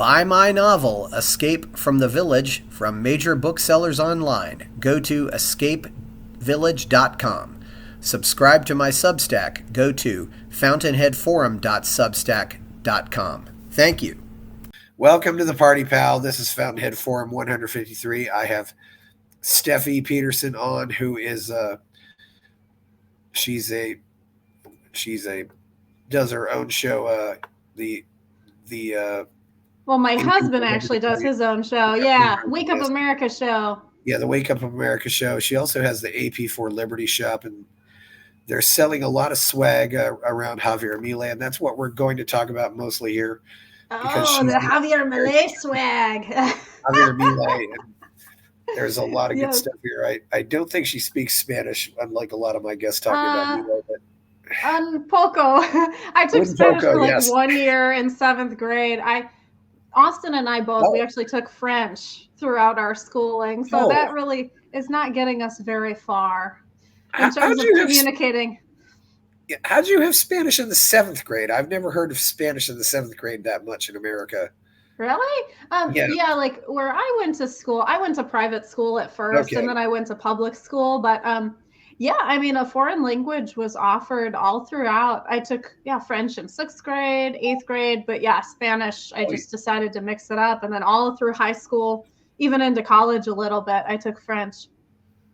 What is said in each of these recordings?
Buy my novel, Escape from the Village, from major booksellers online. Go to escapevillage.com. Subscribe to my Substack. Go to fountainheadforum.substack.com. Thank you. Welcome to the party, pal. This is Fountainhead Forum 153. I have Steffi Petersen on, who is does her own show. Well, my husband actually does his own show. Yeah, Wake Up America show. Yeah, the Wake Up America show. She also has the AP4 Liberty shop, and they're selling a lot of swag around Javier Milei, and that's what we're going to talk about mostly here. Oh, the Javier Milei swag. Javier Milei. There's a lot of good stuff here. I don't think she speaks Spanish, unlike a lot of my guests talking about Milei. But un poco. I took Spanish for 1 year in 7th grade. Austin and I both, we actually took French throughout our schooling. So that really is not getting us very far in terms of communicating. How'd you have Spanish in the 7th grade? I've never heard of Spanish in the 7th grade that much in America. Really? Yeah, like where I went to school, I went to private school at first, and then I went to public school. But yeah, I mean, a foreign language was offered all throughout. I took, French in 6th grade, 8th grade, but Spanish, I just decided to mix it up. And then all through high school, even into college a little bit, I took French.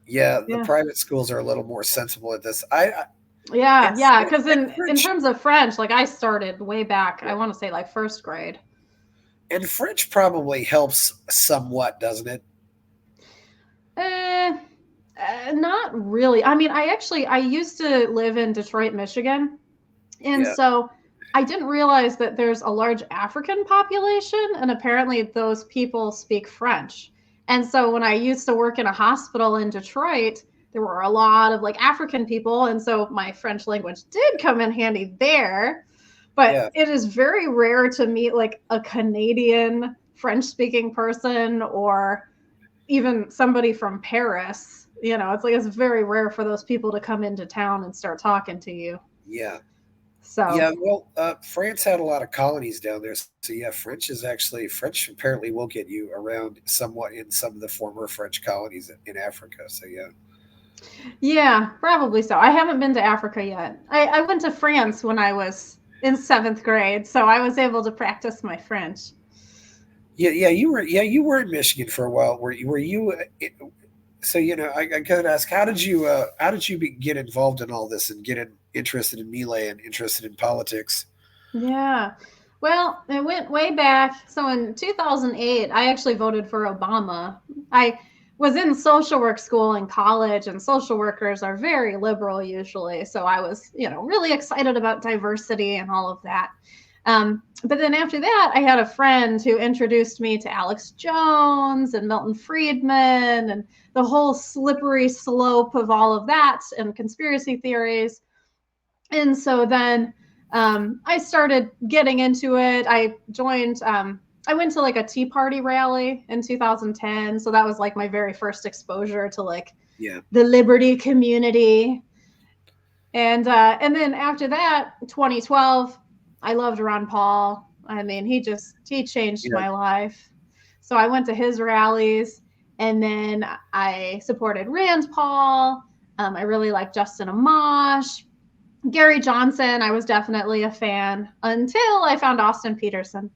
Yeah, the private schools are a little more sensible at this. Because in terms of French, like I started way back, I want to say like 1st grade. And French probably helps somewhat, doesn't it? Not really. I mean, I used to live in Detroit, Michigan. And so I didn't realize that there's a large African population, and apparently those people speak French. And so when I used to work in a hospital in Detroit, there were a lot of like African people. And so my French language did come in handy there. But it is very rare to meet like a Canadian French-speaking person or even somebody from Paris. You know, it's very rare for those people to come into town and start talking to you. Yeah. So France had a lot of colonies down there. So French apparently will get you around somewhat in some of the former French colonies in Africa. So yeah, probably so. I haven't been to Africa yet. I went to France when I was in 7th grade, so I was able to practice my French. You were in Michigan for a while. Were you? So I gotta ask, how did you get involved in all this and get interested in Milei and interested in politics? Yeah, well, it went way back. So in 2008, I actually voted for Obama. I was in social work school in college, and social workers are very liberal usually. So I was, really excited about diversity and all of that. But then after that, I had a friend who introduced me to Alex Jones and Milton Friedman and the whole slippery slope of all of that and conspiracy theories. And so then I started getting into it. I joined, I went to like a Tea Party rally in 2010. So that was like my very first exposure to like the liberty community. And then after that, 2012, I loved Ron Paul. I mean, he changed my life. So I went to his rallies, and then I supported Rand Paul. I really liked Justin Amash. Gary Johnson, I was definitely a fan until I found Austin Petersen.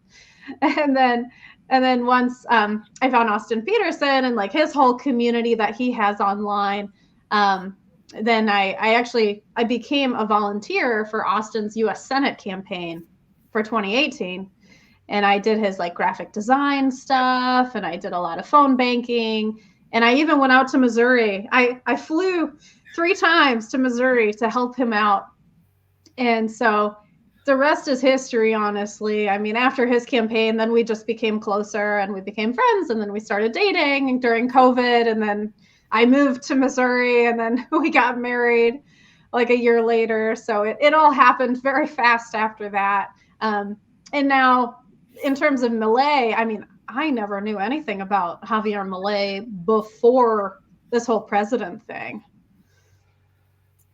And then once I found Austin Petersen and like his whole community that he has online, then I became a volunteer for Austin's U.S. Senate campaign for 2018. And I did his like graphic design stuff, and I did a lot of phone banking. And I even went out to Missouri. I flew 3 times to Missouri to help him out. And so the rest is history, honestly. I mean, after his campaign, then we just became closer and we became friends. And then we started dating during COVID. And then I moved to Missouri, and then we got married like a year later. So it all happened very fast after that. And now in terms of Milei, I mean, I never knew anything about Javier Milei before this whole president thing.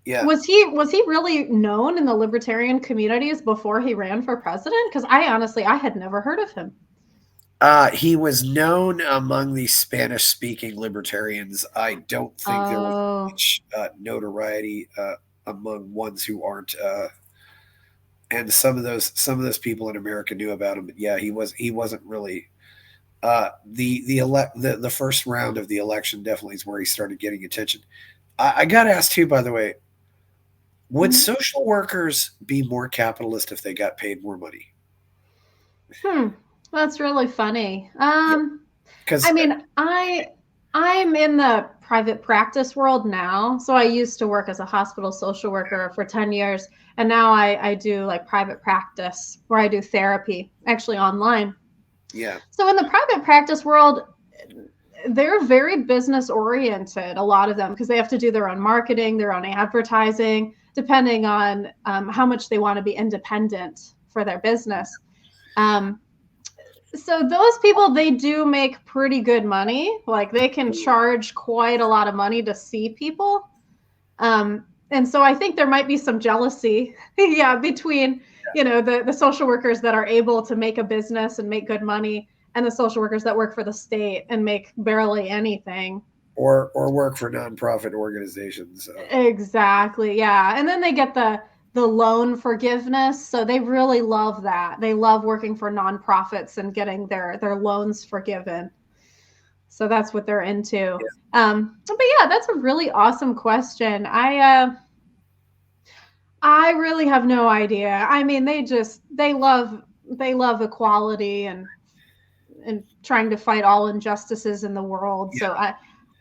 Yeah. Was he really known in the libertarian communities before he ran for president? Because I had never heard of him. He was known among the Spanish-speaking libertarians. I don't think there was Oh, much notoriety among ones who aren't. And some of those people in America knew about him. But yeah, he wasn't really. The first round of the election definitely is where he started getting attention. I got asked too, by the way, would mhm. social workers be more capitalist if they got paid more money? Hmm. That's really funny. Yeah, I because mean, I'm in the private practice world now. So I used to work as a hospital social worker for 10 years, and now I do like private practice where I do therapy, actually online. yeah, So in the private practice world, they're very business oriented, a lot of them, because they have to do their own marketing, their own advertising, depending on how much they want to be independent for their business. Um, so those people, they do make pretty good money. Like they can charge quite a lot of money to see people. And so I think there might be some jealousy, yeah, between the social workers that are able to make a business and make good money, and the social workers that work for the state and make barely anything. or work for nonprofit organizations. Exactly. Yeah. And then they get the loan forgiveness. So they really love that. They love working for nonprofits and getting their loans forgiven. So that's what they're into. Yeah. But yeah, that's a really awesome question. I really have no idea. I mean, they love equality and trying to fight all injustices in the world. So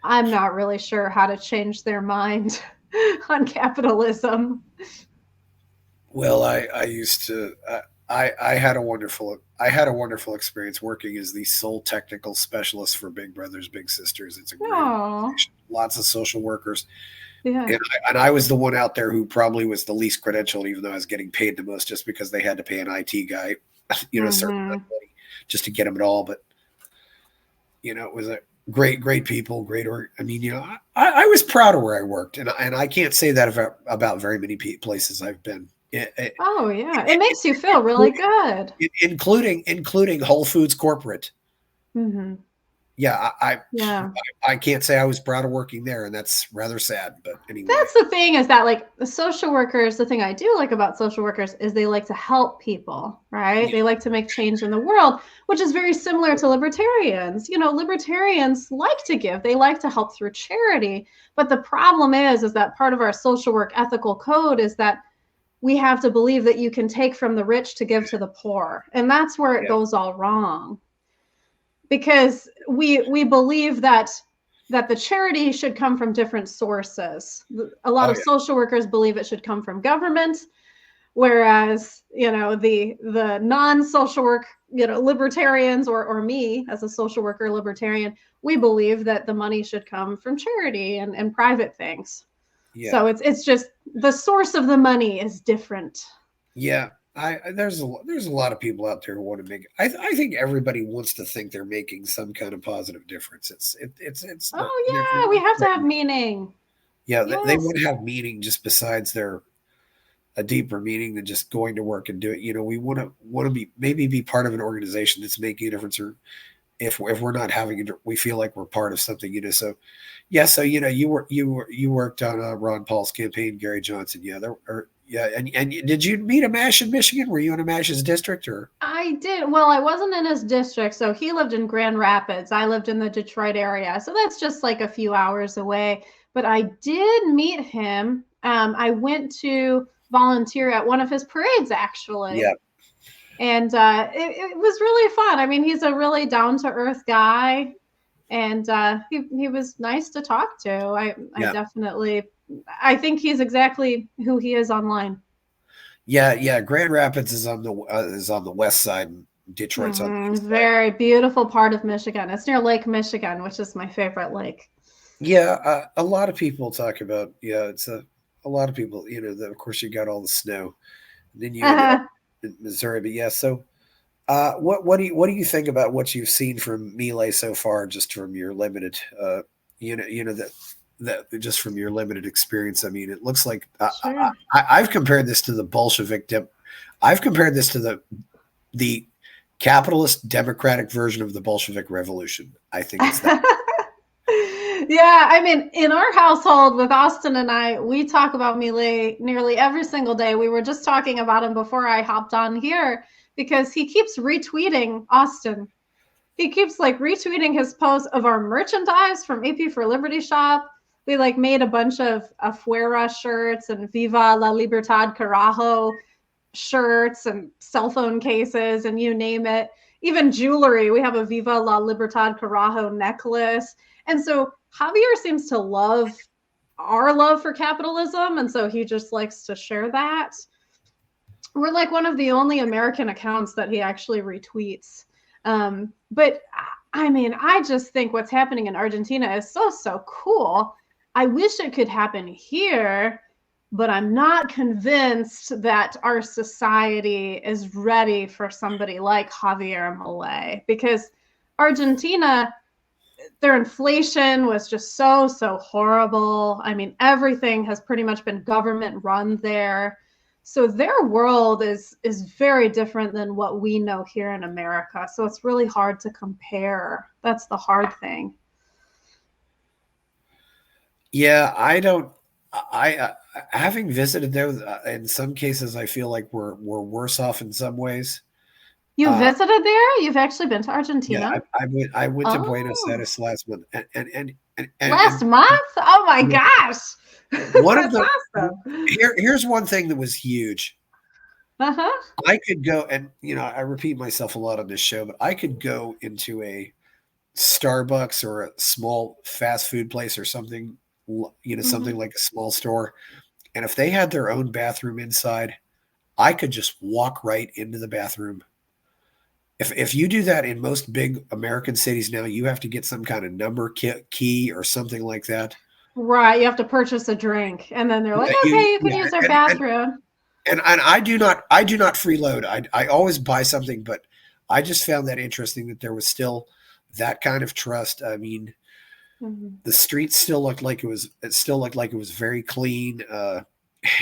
I'm not really sure how to change their mind on capitalism. Well, I used to. I had a wonderful experience working as the sole technical specialist for Big Brothers Big Sisters. It's a great Oh, organization. Lots of social workers, yeah. and I was the one out there who probably was the least credentialed, even though I was getting paid the most, just because they had to pay an IT guy, a certain amount Mm-hmm. of money just to get them at all. But it was a great people, great. I mean, I was proud of where I worked, and I can't say that about very many places I've been. Oh, yeah. It makes you feel really Including good. including Whole Foods corporate. Mm-hmm. Yeah, Yeah. I can't say I was proud of working there, and that's rather sad. But anyway, That's the thing, is that like the social workers, the thing I do like about social workers is they like to help people, right? yeah, They like to make change in the world, which is very similar to libertarians. Libertarians like to give, they like to help through charity. But the problem is that part of our social work ethical code is that we have to believe that you can take from the rich to give to the poor. And that's where it yeah, goes all wrong, because we believe that the charity should come from different sources. A lot oh of yeah, social workers believe it should come from government, whereas the non-social work libertarians, or me as a social worker libertarian, we believe that the money should come from charity and private things. yeah, So it's just the source of the money is different. yeah. There's a lot of people out there who want to make. I think everybody wants to think they're making some kind of positive difference. It's not. Oh yeah, we have to have meaning. Yeah, they Yes. want to have meaning just besides their a deeper meaning than just going to work and do it. We want to be maybe be part of an organization that's making a difference, or if we're not having it, we feel like we're part of something. So yeah, so you worked on Ron Paul's campaign, Gary Johnson. Yeah, and did you meet a Mash in Michigan? Were you in a Mash's district or? I did. Well, I wasn't in his district, so he lived in Grand Rapids. I lived in the Detroit area, so that's just like a few hours away. But I did meet him. I went to volunteer at one of his parades, actually, Yeah, and it was really fun. I mean, he's a really down to earth guy, and he was nice to talk to. I yeah, definitely, I think he's exactly who he is online. yeah. Grand Rapids is on the west side, and Detroit's on the east side. Very beautiful part of Michigan. It's near Lake Michigan, which is my favorite lake. Yeah, a lot of people talk about. Yeah, it's a lot of people. Of course, you got all the snow, and then you ended up in Missouri. But yeah, so what do you think about what you've seen from Milei so far, just from your limited, that just from your limited experience? I mean, it looks like Sure. I've compared this to the Bolshevik. I've compared this to the capitalist democratic version of the Bolshevik Revolution. I think it's that. Yeah, I mean, in our household with Austin and I, we talk about Milei nearly every single day. We were just talking about him before I hopped on here because he keeps retweeting Austin. He keeps like retweeting his posts of our merchandise from AP for Liberty shop. We like made a bunch of Afuera shirts and Viva la Libertad Carajo shirts and cell phone cases and you name it. Even jewelry. We have a Viva la Libertad Carajo necklace. And so Javier seems to love our love for capitalism. And so he just likes to share that. We're like one of the only American accounts that he actually retweets. But I mean, I just think what's happening in Argentina is so cool. I wish it could happen here, but I'm not convinced that our society is ready for somebody like Javier Milei because Argentina, their inflation was just so horrible. I mean, everything has pretty much been government run there. So their world is very different than what we know here in America. So it's really hard to compare. That's the hard thing. Yeah, I having visited there, in some cases, I feel like we're worse off in some ways. You Uh, visited there? You've actually been to yeah, Argentina? I went to Buenos Oh, Aires last month, last and month? Oh my gosh. one of That's the awesome. here's one thing that was huge. Uh-huh. I could go, and I repeat myself a lot on this show, but I could go into a Starbucks or a small fast food place or something, something Mm-hmm. like a small store, and if they had their own bathroom inside, I could just walk right into the bathroom. If you do that in most big American cities now, you have to get some kind of number key or something like that. Right. You have to purchase a drink. And then they're like, Yeah, okay, you can yeah, use our bathroom. and I do not freeload. I always buy something, but I just found that interesting that there was still that kind of trust. I mean, Mm-hmm. the streets still looked like it still looked like it was very clean.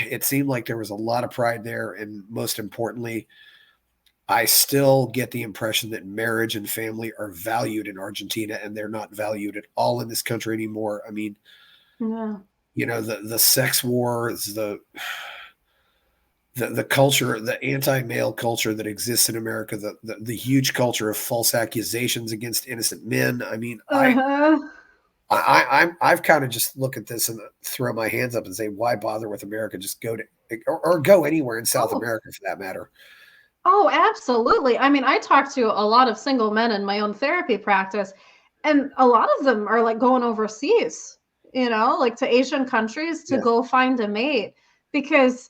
It seemed like there was a lot of pride there, and most importantly, I still get the impression that marriage and family are valued in Argentina, and they're not valued at all in this country anymore. I mean, Yeah. the sex wars, the culture, the anti-male culture that exists in America, the huge culture of false accusations against innocent men. I mean, Uh-huh. I've kind of just look at this and throw my hands up and say, why bother with America? Just go to or go anywhere in South Oh, America for that matter. oh, absolutely. I mean, I talk to a lot of single men in my own therapy practice, and a lot of them are like going overseas, like to Asian countries to Yeah, go find a mate because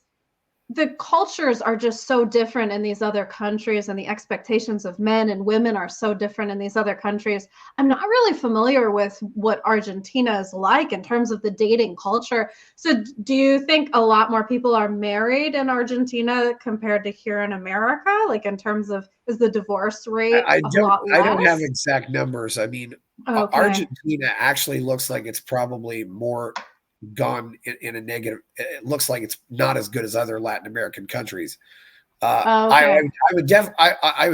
the cultures are just so different in these other countries and the expectations of men and women are so different in these other countries. I'm not really familiar with what Argentina is like in terms of the dating culture. So do you think a lot more people are married in Argentina compared to here in America? Like in terms of, is the divorce rate a lot I don't have less? exact numbers. I mean, Okay. Argentina actually looks like it's probably more gone in a negative. It looks like it's not as good as other Latin American countries. Okay. I would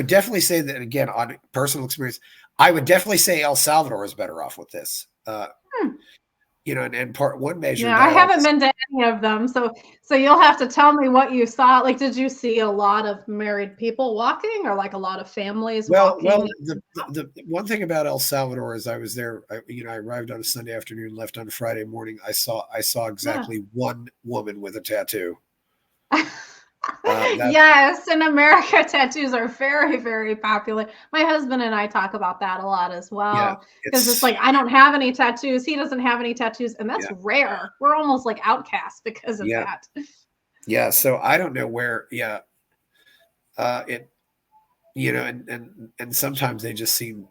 definitely say that again on personal experience. I would definitely say El Salvador is better off with this. Hmm. And part one measure Yeah, I that haven't always been to any of them, so you'll have to tell me what you saw. Like, did you see a lot of married people walking, or like a lot of families well walking? the one thing about El Salvador is I was there. I arrived on a Sunday afternoon, left on a Friday morning. I saw Yeah. exactly one woman with a tattoo. That Yes, in America, tattoos are very popular. My husband and I talk about that a lot as yeah, well because it's it's like I don't have any tattoos, he doesn't have any tattoos, and that's yeah, rare. We're almost like outcasts because of yeah, that. yeah. So I don't know where. Yeah, it and sometimes they just seem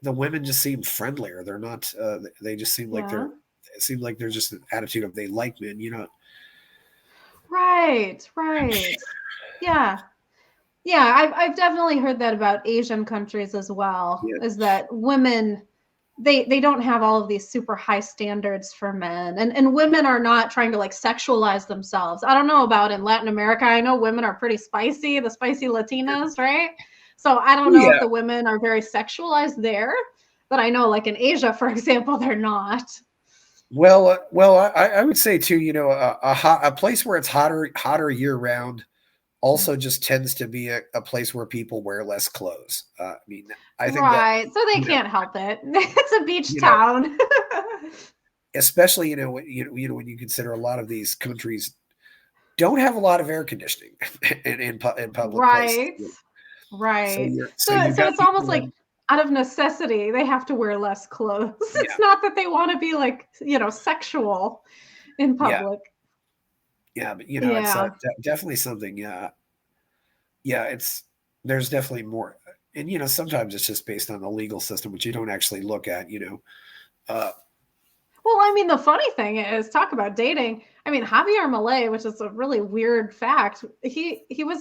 the women just seem friendlier. They're not. They just seem like Yeah. it seems like there's just an attitude of they like men. Right. Yeah. Yeah, I've definitely heard that about Asian countries as well, Yeah, is that women they don't have all of these super high standards for men. And women are not trying to like sexualize themselves. I don't know about in Latin America. I know women are pretty spicy, the spicy Latinas, right? So I don't Oh, know if yeah. the women are very sexualized there, but I know like in Asia, for example, they're not. Well, I would say too, a place where it's hotter year round also just tends to be a place where people wear less clothes. I mean, I think that, Right. So they you know, can't help it. It's a beach you know, town. especially, when you consider a lot of these countries don't have a lot of air conditioning in public places. Right. Right. So So you got it's almost people like in, out of necessity, they have to wear less clothes. It's yeah, not that they want to be like, sexual in yeah, public. yeah, but it's Yeah. definitely something. Yeah, yeah, there's definitely more, and sometimes it's just based on the legal system, which you don't actually look at. Uh, Well, I mean, the funny thing is, talk about dating. I mean, Javier Milei, which is a really weird fact, he was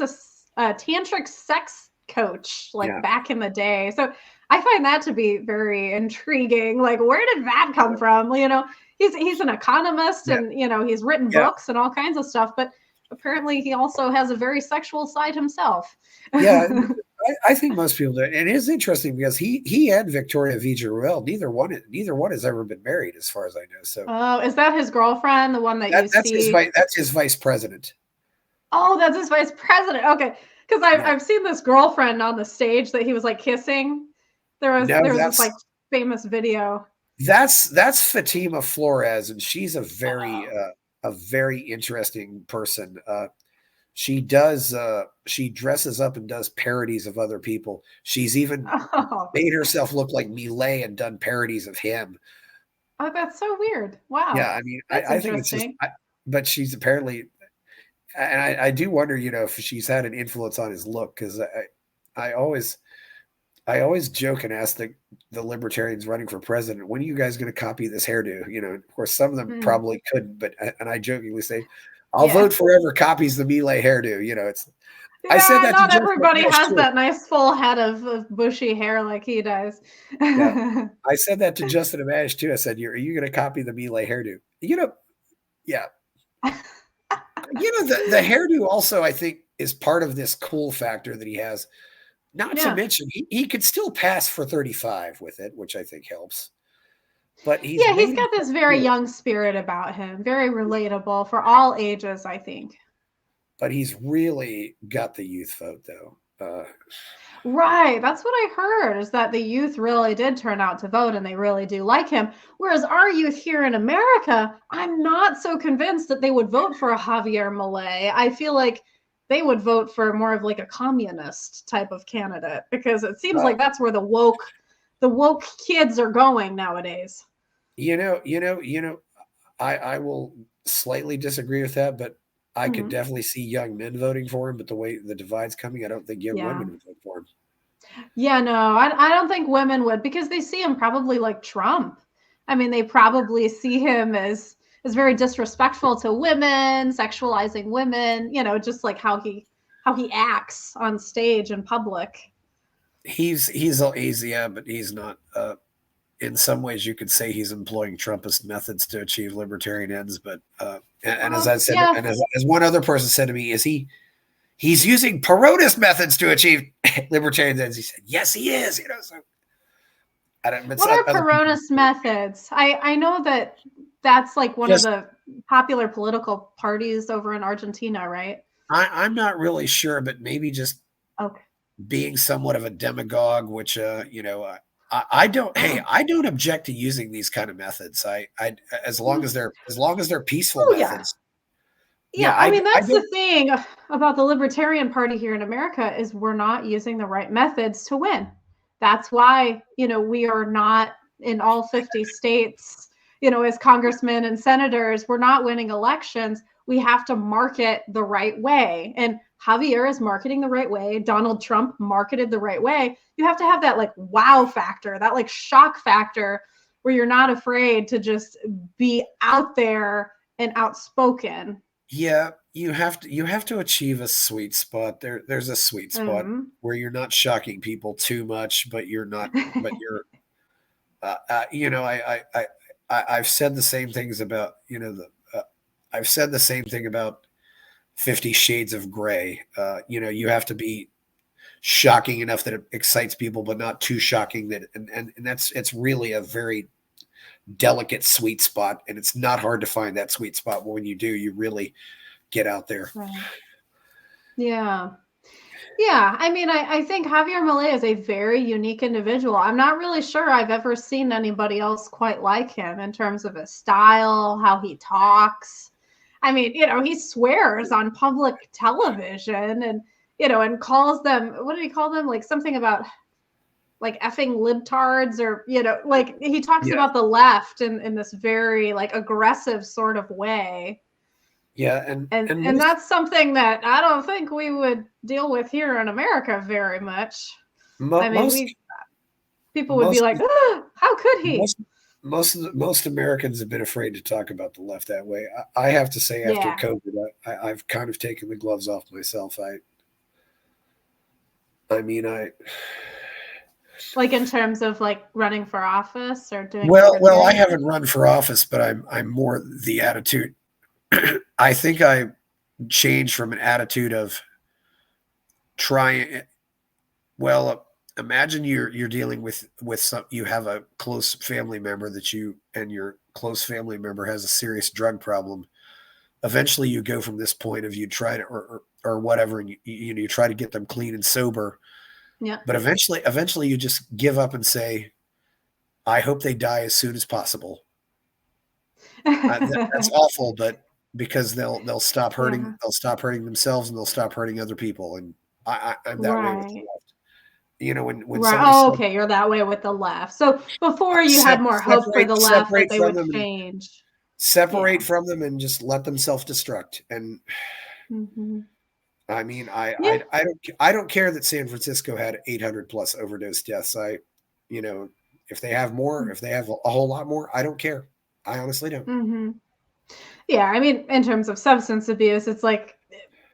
a tantric sex coach like yeah, back in the day. So I find that to be very intriguing. Like, where did that come from? He's an economist, yeah, and he's written yeah, books and all kinds of stuff. But apparently, he also has a very sexual side himself. yeah. I think most people do. And it is interesting because he and Victoria Villarreal, neither one has ever been married, as far as I know. So Oh, is that his girlfriend, the one that you see? that's his vice president. Oh, that's his vice president. Okay, because Yeah. I've seen this girlfriend on the stage that he was like kissing. There was No, there was this like famous video. that's Fatima Flores, and she's Oh. a very interesting person. She dresses up and does parodies of other people. She's even Oh, made herself look like Milei and done parodies of him. oh, that's so weird. Yeah, Wow, I mean, that's I think it's just, interesting. but she's apparently, and I do wonder, if she's had an influence on his look, because I always, I always joke and ask the libertarians running for president, when are you guys going to copy this hairdo? Of course, some of them Mm, probably couldn't, but and I jokingly say, I'll yeah, vote for whoever copies the Milei hairdo. I said yeah. that to Not Justin everybody Amash has too. that nice full head of bushy hair like he does. Yeah, I said that to Justin Amash too. I said, are you going to copy the Milei hairdo? Yeah, the hairdo also, I think, is part of this cool factor that he has. Not to Yeah. mention, he could still pass for 35 with it, which I think helps. But he's Yeah, he's made got himself this very cool. young spirit about him. Very relatable for all ages, I think. But he's really got the youth vote, though. Right. That's what I heard is that the youth really did turn out to vote and they really do like him. Whereas our youth here in America, I'm not so convinced that they would vote for a Javier Milei. I feel like they would vote for more of like a communist type of candidate because it seems Uh, like that's where the woke kids are going nowadays. you know, you know, you know. I will slightly disagree with that, but I could Hmm. definitely see young men voting for him. But the way the divide's coming, I don't think young Yeah. women would vote for him. Yeah, no, I don't think women would because they see him probably like Trump. I mean, they probably see him as very disrespectful to women, sexualizing women, just like how he acts on stage in public. He's yeah, but he's not. In some ways, you could say he's employing Trumpist methods to achieve libertarian ends. But and as I said, Yeah. and as one other person said to me, he's using Perotist methods to achieve libertarian ends? He said, yes, he is. So I don't. But What are other people Peronist methods? I know that that's like one of just. the popular political parties over in Argentina, right? I'm not really sure, but maybe just Okay. being somewhat of a demagogue, which I don't. Hey, I don't object to using these kind of methods. I as long as they're peaceful Oh yeah. methods. Yeah, Yeah, I mean, I that's the don't. thing about the Libertarian Party here in America is we're not using the right methods to win. That's why, we are not in all 50 states, as congressmen and senators, we're not winning elections. We have to market the right way. And Javier is marketing the right way. Donald Trump marketed the right way. You have to have that like wow factor, that like shock factor where you're not afraid to just be out there and outspoken. Yeah, you have to achieve a sweet spot. There's a sweet spot Mhm. where you're not shocking people too much, but you're not. But you're. I've said the same things about I've said the same thing about 50 Shades of Gray. You have to be shocking enough that it excites people, but not too shocking that, and it's really a very delicate sweet spot, and it's not hard to find that sweet spot. But when you do, you really get out there. Right. Yeah. Yeah, I mean, I think Javier Milei is a very unique individual. I'm not really sure I've ever seen anybody else quite like him in terms of his style, how he talks. I mean, he swears on public television and, and calls them, what did he call them? Like something about like effing libtards or, like he talks Yeah. about the left in this very like aggressive sort of way. Yeah, and that's something that I don't think we would deal with here in America very much. I mean, people would be like, oh, "How could he?" Most Americans have been afraid to talk about the left that way. I have to say, after COVID, I've kind of taken the gloves off myself. I mean, like in terms of like running for office or doing. Well, I haven't run for office, but I'm more the attitude. I think I changed from an attitude of trying. Well, imagine you're dealing with some. You have a close family member and your close family member has a serious drug problem. Eventually, you go from this point of you try to or whatever, and you try to get them clean and sober. Yeah. But eventually, you just give up and say, "I hope they die as soon as possible." That's awful, but because they'll stop hurting, they'll stop hurting themselves, and they'll stop hurting other people. And I'm that way with the left. When right. Okay, you're that way with the left. So before you had more hope for the left that they would change. Separate from them and just let them self-destruct. And I mean, I don't care that San Francisco had 800 plus overdose deaths. If they have more, if they have a whole lot more, I don't care. I honestly don't. Yeah, I mean, in terms of substance abuse, it's like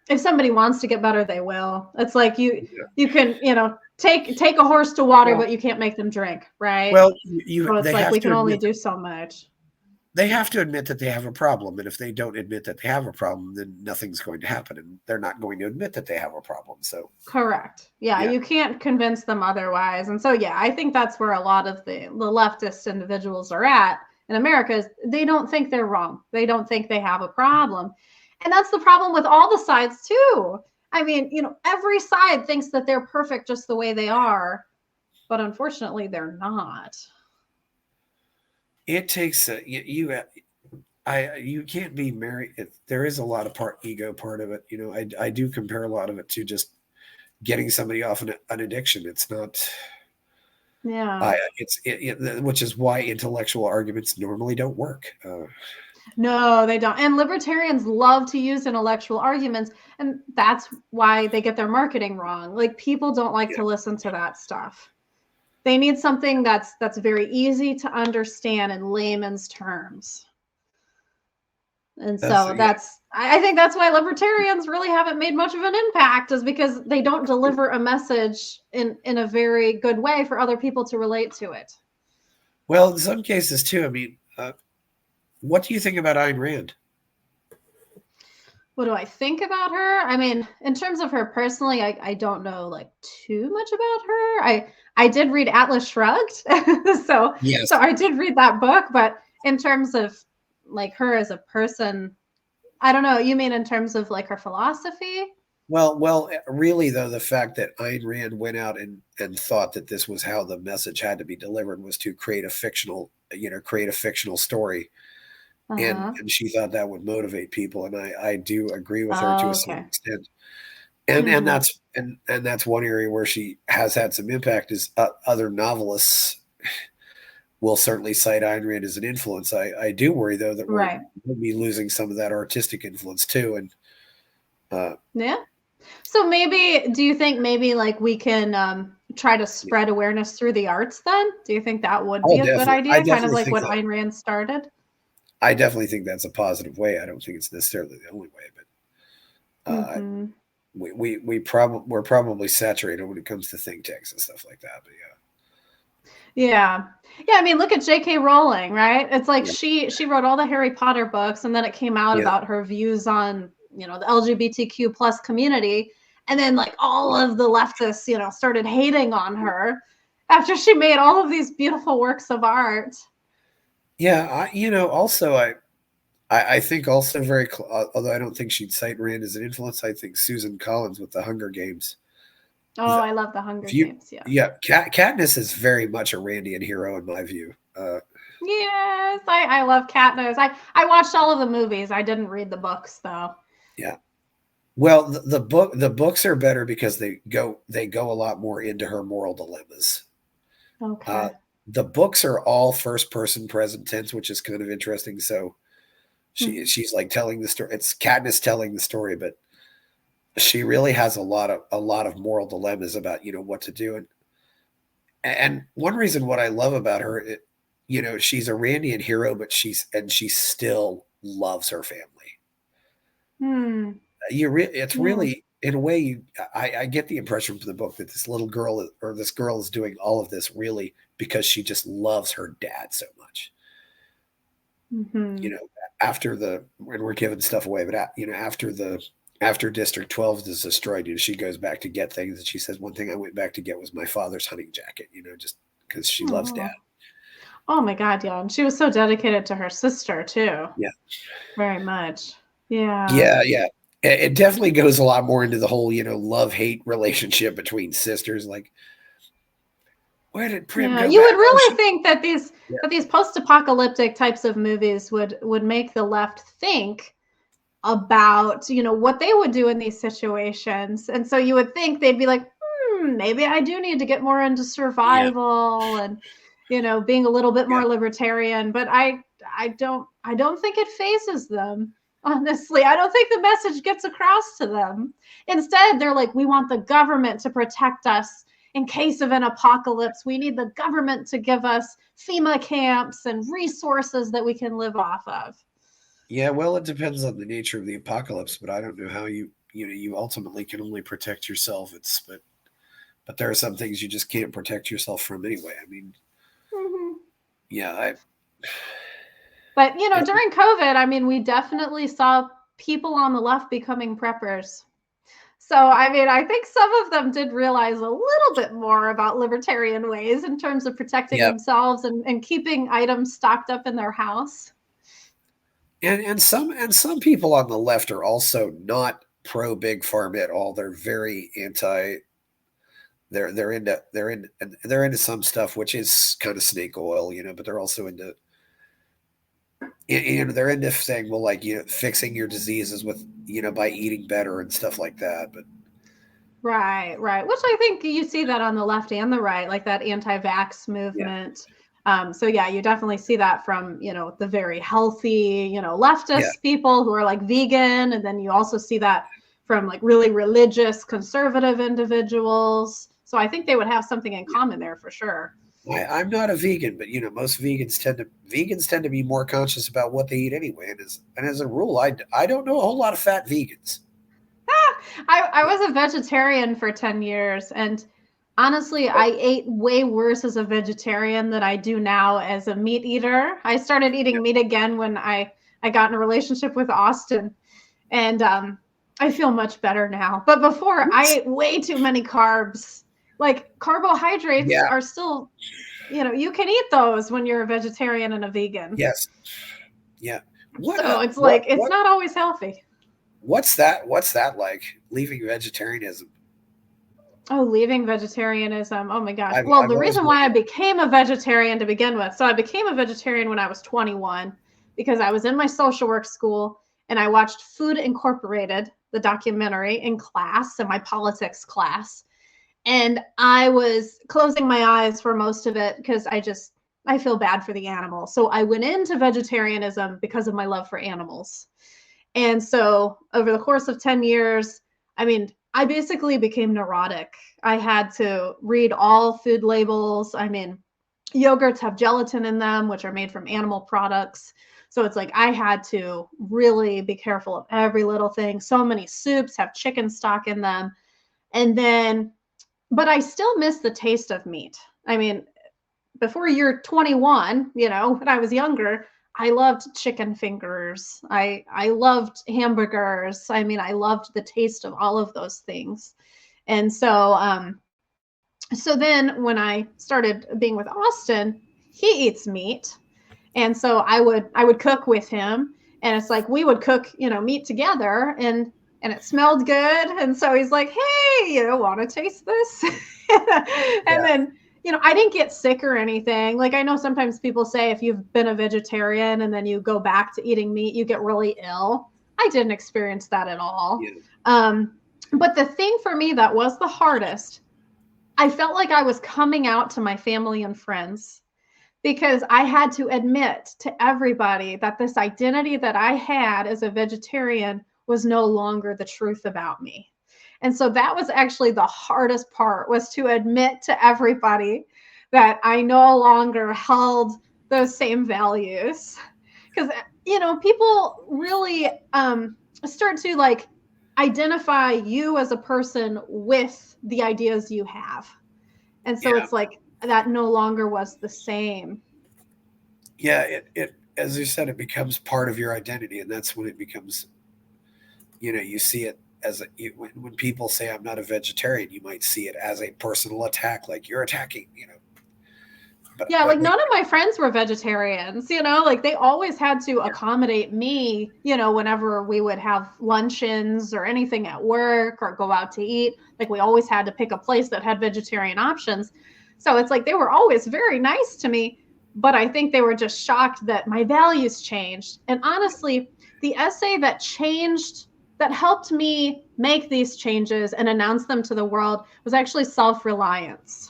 if somebody wants to get better, they will. It's like you can, take a horse to water, but you can't make them drink, right? Well, so it's like we can only do so much. They have to admit that they have a problem, and if they don't admit that they have a problem, then nothing's going to happen, and they're not going to admit that they have a problem. So correct. Yeah, you can't convince them otherwise. And so, I think that's where a lot of the leftist individuals are at in America is they don't think they're wrong. They don't think they have a problem. And that's the problem with all the sides too. I mean, every side thinks that they're perfect just the way they are, but unfortunately they're not. It takes you can't be married. There is a lot of ego part of it. I do compare a lot of it to just getting somebody off an addiction. It's not. Yeah. Which is why intellectual arguments normally don't work. No, they don't. And libertarians love to use intellectual arguments, and that's why they get their marketing wrong. Like people don't like to listen to that stuff. They need something that's very easy to understand in layman's terms. And so I think that's why libertarians really haven't made much of an impact, is because they don't deliver a message in a very good way for other people to relate to it. Well, in some cases too. I mean, what do you think about Ayn Rand? What do I think about her? I mean, in terms of her personally, I don't know like too much about her. I did read Atlas Shrugged, so I did read that book. But in terms of like her as a person, I don't know. You mean in terms of like her philosophy? Well, really though, the fact that Ayn Rand went out and thought that this was how the message had to be delivered was to create a fictional story. And she thought that would motivate people, and I do agree with her to a certain extent. And that's one area where she has had some impact. Is other novelists will certainly cite Ayn Rand as an influence. I do worry though that we'll be losing some of that artistic influence too. And so maybe, do you think maybe like we can try to spread awareness through the arts then? Do you think that would be a good idea? Kind of like what Ayn Rand started? I definitely think that's a positive way. I don't think it's necessarily the only way, but we're probably saturated when it comes to think tanks and stuff like that. But yeah. I mean, look at J.K. Rowling, right? It's like she wrote all the Harry Potter books, and then it came out about her views on the LGBTQ plus community, And then like all of the leftists, started hating on her after she made all of these beautiful works of art. Yeah, also I think also although I don't think she'd cite Rand as an influence, I think Susan Collins with the Hunger Games. Oh, I love the Hunger If you Games. Yeah. Yeah, Katniss is very much a Randian hero in my view. Yes, I love Katniss. I watched all of the movies. I didn't read the books though. Yeah. Well, the books are better because they go a lot more into her moral dilemmas. Uh, Okay. the books are all first person present tense, which is kind of interesting. So Hmm. she's like telling the story. It's Katniss telling the story, but she really has a lot of moral dilemmas about what to do. And one reason what I love about her, she's a Randian hero, but she still loves her family. Hmm. It's Yeah. really, in a way, I get the impression from the book that this little girl or this girl is doing all of this really because she just loves her dad so much. Mm-hmm. You know, after when we're giving stuff away, but after District 12 is destroyed, she goes back to get things, and she says, "One thing I went back to get was my father's hunting jacket." Just because she loves dad. Oh. Oh my God, yeah. And she was so dedicated to her sister too. Yeah, Very much. Yeah. yeah, yeah. It definitely goes a lot more into the whole love hate relationship between sisters. Like, where did Prim Yeah. go You back? would Oh, really she. think that Yeah, these post-apocalyptic types of movies would make the left think about, what they would do in these situations. And so you would think they'd be like, maybe I do need to get more into yeah, survival and, being a little bit yeah. more libertarian. But I don't think it phases them. Honestly, I don't think the message gets across to them. Instead, they're like, we want the government to protect us in case of an apocalypse. We need the government to give us FEMA camps and resources that we can live off of. Yeah, well, it depends on the nature of the apocalypse, but I don't know how you ultimately can only protect yourself. But there are some things you just can't protect yourself from anyway. I mean, Mm-hmm. yeah, I But, it, during COVID, I mean, we definitely saw people on the left becoming preppers. So, I mean, I think some of them did realize a little bit more about libertarian ways in terms of protecting yeah, themselves and keeping items stocked up in their house. and some people on the left are also not pro big farm at all. They're very anti. They're into some stuff which is kind of snake oil, but they're also into they're into saying, well, like fixing your diseases with by eating better and stuff like that. But Right, right. Which I think you see that on the left and the right, like that anti-vax yeah, movement. So yeah, you definitely see that from, the very healthy, yeah, leftist people who are like vegan. And then you also see that from like really religious conservative individuals. So I think they would have something in yeah. common there for sure. I'm not a vegan, but most vegans tend to be more conscious about what they eat anyway. And as a rule, I don't know a whole lot of fat vegans. I Yeah, was a vegetarian for 10 years, and honestly, I ate way worse as a vegetarian than I do now as a meat eater. I started yeah, eating meat again when I got in a relationship with Austin, and I feel much better now. But before, I ate way too many carbs. Like carbohydrates yeah, are still, you can eat those when you're a vegetarian and a vegan. yes, yeah. What So it's what like it's what not always healthy. what's that like? Leaving vegetarianism. Oh, leaving vegetarianism. Oh my gosh. I've Well, I've the always reason wanted why I to. became a vegetarian to begin with. So I became a vegetarian when I was 21 because I was in my social work school and I watched Food Incorporated, the documentary, in class, in my politics class. And I was closing my eyes for most of it because I feel bad for the animals. So I went into vegetarianism because of my love for animals. And so over the course of 10 years, I mean, I basically became neurotic. I had to read all food labels. I mean, yogurts have gelatin in them, which are made from animal products. So it's like I had to really be careful of every little thing. So many soups have chicken stock in them. And then, but I still miss the taste of meat. I mean, before you're 21, when I was younger, I loved chicken fingers. I loved hamburgers. I mean, I loved the taste of all of those things. And so then when I started being with Austin, he eats meat. And so I would cook with him, and it's like we would cook, meat together, and it smelled good. And so he's like, "Hey, want to taste this?" And Yeah. then, I didn't get sick or anything. Like, I know sometimes people say if you've been a vegetarian and then you go back to eating meat, you get really ill. I didn't experience that at all. Yeah. But the thing for me that was the hardest, I felt like I was coming out to my family and friends because I had to admit to everybody that this identity that I had as a vegetarian was no longer the truth about me. And so that was actually the hardest part, was to admit to everybody that I no longer held those same values. Because, people really start to like identify you as a person with the ideas you have. And so Yeah. it's like that no longer was the same. Yeah. It, as you said, it becomes part of your identity. And that's when it becomes, you see it as when people say, I'm not a vegetarian, you might see it as a personal attack, like you're attacking, Yeah, but like none of my friends were vegetarians, like they always had to accommodate me, whenever we would have luncheons or anything at work or go out to eat. Like we always had to pick a place that had vegetarian options. So it's like they were always very nice to me, but I think they were just shocked that my values changed. And honestly, the essay that helped me make these changes and announce them to the world was actually Self-Reliance.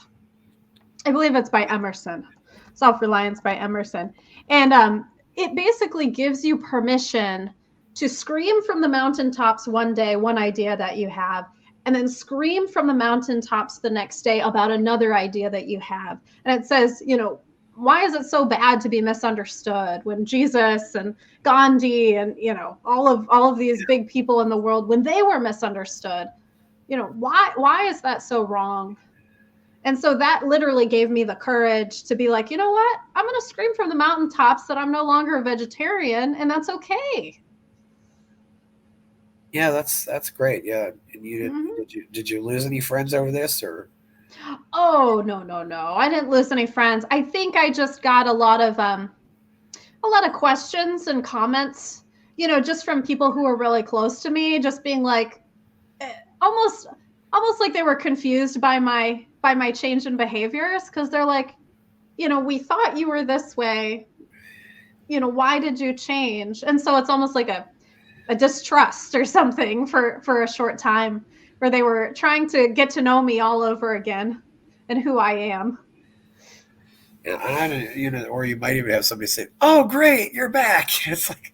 I believe it's by Emerson. Self-Reliance by Emerson. And it basically gives you permission to scream from the mountaintops one day, one idea that you have, and then scream from the mountaintops the next day about another idea that you have. And it says, why is it so bad to be misunderstood when Jesus and Gandhi and, all of these big people in the world, when they were misunderstood, why is that so wrong? And so that literally gave me the courage to be like, you know what? I'm going to scream from the mountaintops that I'm no longer a vegetarian, and that's okay. yeah, that's great. Yeah. And Mm-hmm. did you lose any friends over this, or? Oh, no, no, no. I didn't lose any friends. I think I just got a lot of questions and comments, just from people who were really close to me, just being like, eh, almost almost like they were confused by my change in behaviors, because they're like, we thought you were this way, why did you change? And so it's almost like a distrust or something for a short time, where they were trying to get to know me all over again and who I am. And I don't, or you might even have somebody say, "Oh, great, you're back." It's like,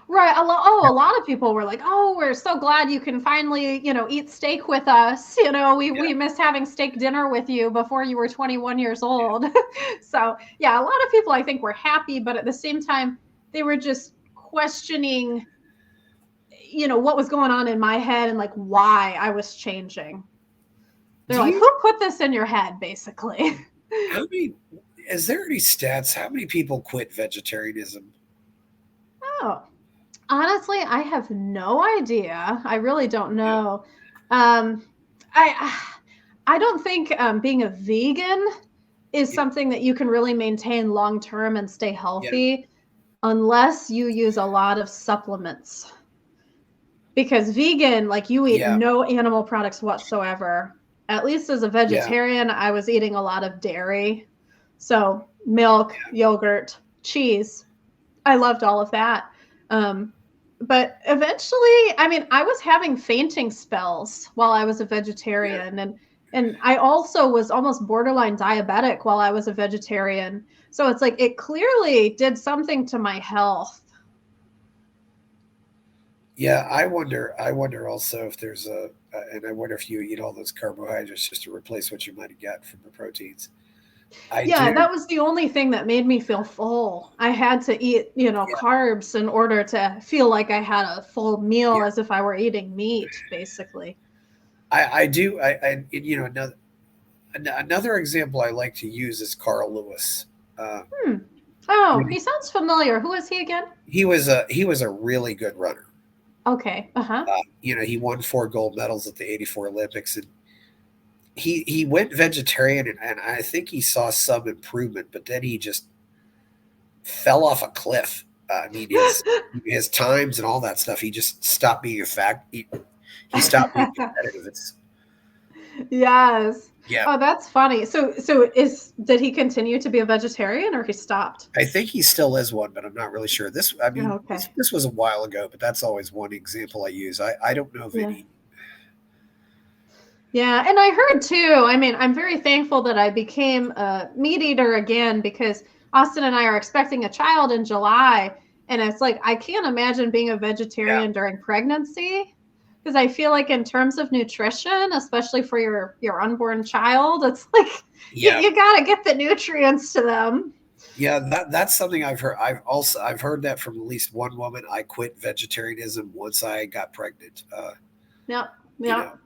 Right. A lot of people were like, "Oh, we're so glad you can finally, eat steak with us. We yeah, miss having steak dinner with you before you were 21 years old." So, yeah, a lot of people I think were happy, but at the same time, they were just questioning, what was going on in my head and like why I was changing. They're do like, you? "Who put this in your head?" basically. How many? Is there any stats? How many people quit vegetarianism? Oh, honestly, I have no idea. I really don't Yeah, know. Um, I I don't think being a vegan is yeah, something that you can really maintain long term and stay yeah, healthy unless you use a lot of supplements. Because vegan, like you eat yeah, no animal products whatsoever. At least as a yeah, vegetarian, I was eating a lot of dairy. So milk, yogurt, cheese. I loved all of that. Um, but eventually, I mean, I was having fainting spells while I was a yeah. vegetarian, and I also was almost borderline diabetic while I was a vegetarian. So it's like it clearly did something to my health. Yeah, I wonder also if there's and I wonder if you eat all those carbohydrates just to replace what you might have gotten from the proteins. I Yeah, do. that was the only thing that made me feel full. I had to eat, Yeah, carbs in order to feel like I had a full meal, yeah. as if I were eating meat, basically. I do. Another example I like to use is Carl Lewis. Uh, Hmm. Oh, You know, he sounds familiar. Who is he again? he was a really good runner. Okay. Uh-huh. He won 4 gold medals at the '84 Olympics, and he went vegetarian, and I think he saw some improvement, but then he just fell off a cliff. I mean, his times and all that stuff. He just stopped being a fact. He stopped being competitive. It's Yes. Yeah. Oh, that's funny. So did he continue to be a vegetarian or he stopped? I think he still is one, but I'm not really sure. I mean, Okay. this was a while ago, but that's always one example I use. I don't know of Yeah. any. Yeah, and I heard too. I mean, I'm very thankful that I became a meat eater again because Austin and I are expecting a child in July. And it's like, I can't imagine being a Yeah, vegetarian during pregnancy because I feel like, in terms of nutrition, especially for your unborn child, it's like yeah, you got to get the nutrients to them. yeah. That's something I've heard. I've heard that from at least one woman. I quit vegetarianism once I got pregnant. Yep. You know, Yep.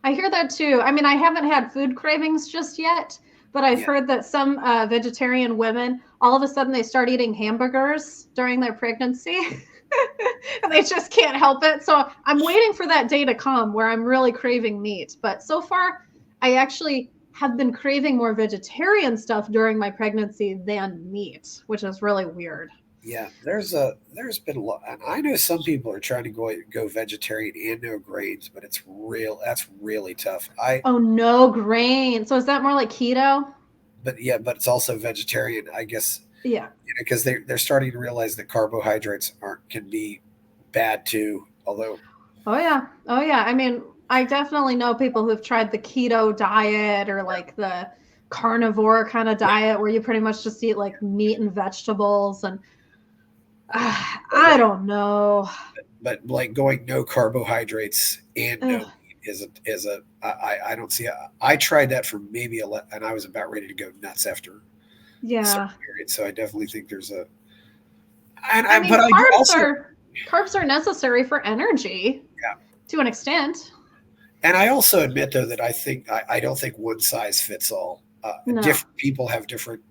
I hear that too. I mean, I haven't had food cravings just yet, but I've yeah, heard that some vegetarian women, all of a sudden, they start eating hamburgers during their pregnancy and they just can't help it. So I'm waiting for that day to come where I'm really craving meat. But so far, I actually have been craving more vegetarian stuff during my pregnancy than meat, which is really weird. yeah. There's been a lot, and I know some people are trying to go vegetarian and no grains, but it's real. That's really tough. Oh, no grain. So is that more like keto? But yeah, but it's also vegetarian, I guess, Yeah. because they're starting to realize that carbohydrates aren't can be bad too. Although, Oh yeah. Oh yeah. I mean, I definitely know people who've tried the keto diet or like the carnivore kind of yeah, diet where you pretty much just eat like meat and vegetables and but, I don't know. but like going no carbohydrates and no Ugh, meat is a I don't see. I tried that for maybe and I was about ready to go nuts after a certain yeah. period. So I definitely think there's a I but mean, I do also carbs are necessary for energy yeah. to an extent. And I also admit though that I don't think one size fits all. No. Different people have different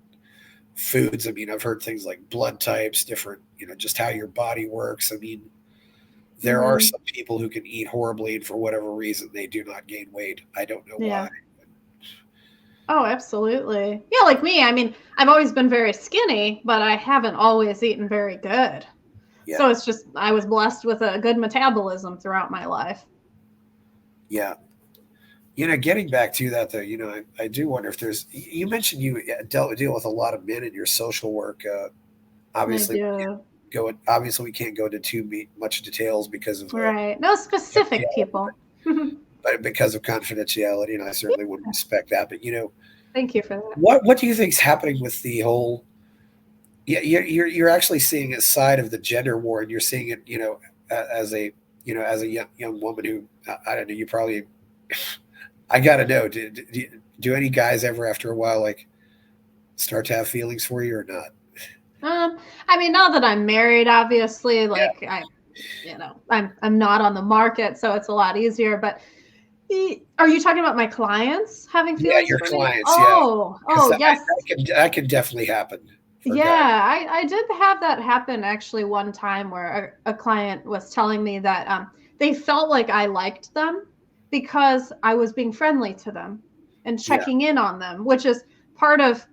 foods. I mean, I've heard things like blood types, different, just how your body works. I mean, there are Hmm. some people who can eat horribly and for whatever reason they do not gain weight. I don't know why. Yeah. Oh, absolutely. Yeah, like me. I mean, I've always been very skinny, but I haven't always eaten very good. Yeah, So it's just I was blessed with a good metabolism throughout my life. yeah. Getting back to that though, I do wonder if there's. You mentioned you deal with a lot of men in your social work. I Obviously, do. obviously we can't go into too much details because of Right. No specific confidentiality, people. Thank but because of confidentiality, and I certainly would respect that. But you for that. what do you think is happening with the whole? Yeah, you're actually seeing a side of the gender war, and you're seeing it, as a as a young woman who I don't know. You probably I gotta know. Do any guys ever after a while like start to have feelings for you or not? Um, I mean, now that I'm married, obviously, Yeah, like I'm not on the market, so it's a lot easier. But are you talking about my clients having yeah, feelings your for me? clients, yeah, Oh, because oh, yes. that can definitely happen for guys. Yeah, I did have that happen actually one time where a client was telling me that they felt like I liked them because I was being friendly to them and Yeah, checking in on them, which is part of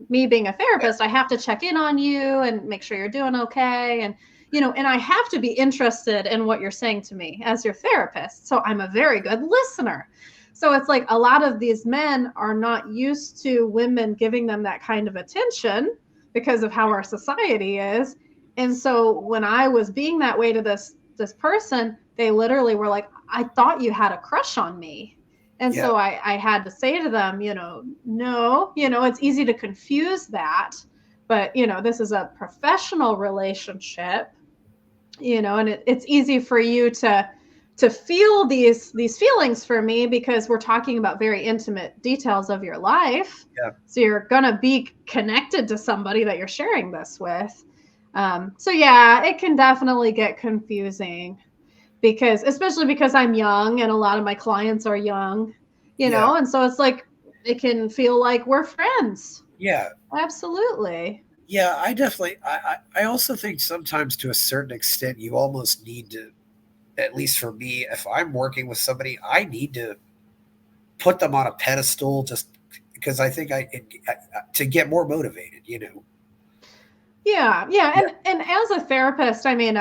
me being a yeah, therapist. I have to check in on you and make sure you're doing okay. And, and I have to be interested in what you're saying to me as your therapist. So I'm a very good listener. So it's like a lot of these men are not used to women giving them that kind of attention because of how our society is. And so when I was being that way to this person, they literally were like, I thought you had a crush on me. And yeah, so I had to say to them, no, it's easy to confuse that. But, this is a professional relationship, and it's easy for you to feel these feelings for me because we're talking about very intimate details of your life. yeah, So you're gonna be connected to somebody that you're sharing this with. So yeah, it can definitely get confusing because especially because I'm young and a lot of my clients are young, yeah, and so it's like it can feel like we're friends. yeah. Absolutely. Yeah, I definitely. I also think sometimes to a certain extent, you almost need to. At least for me, if I'm working with somebody, I need to put them on a pedestal just because I think to get more motivated. Yeah, yeah, Yeah, and as a therapist, I mean,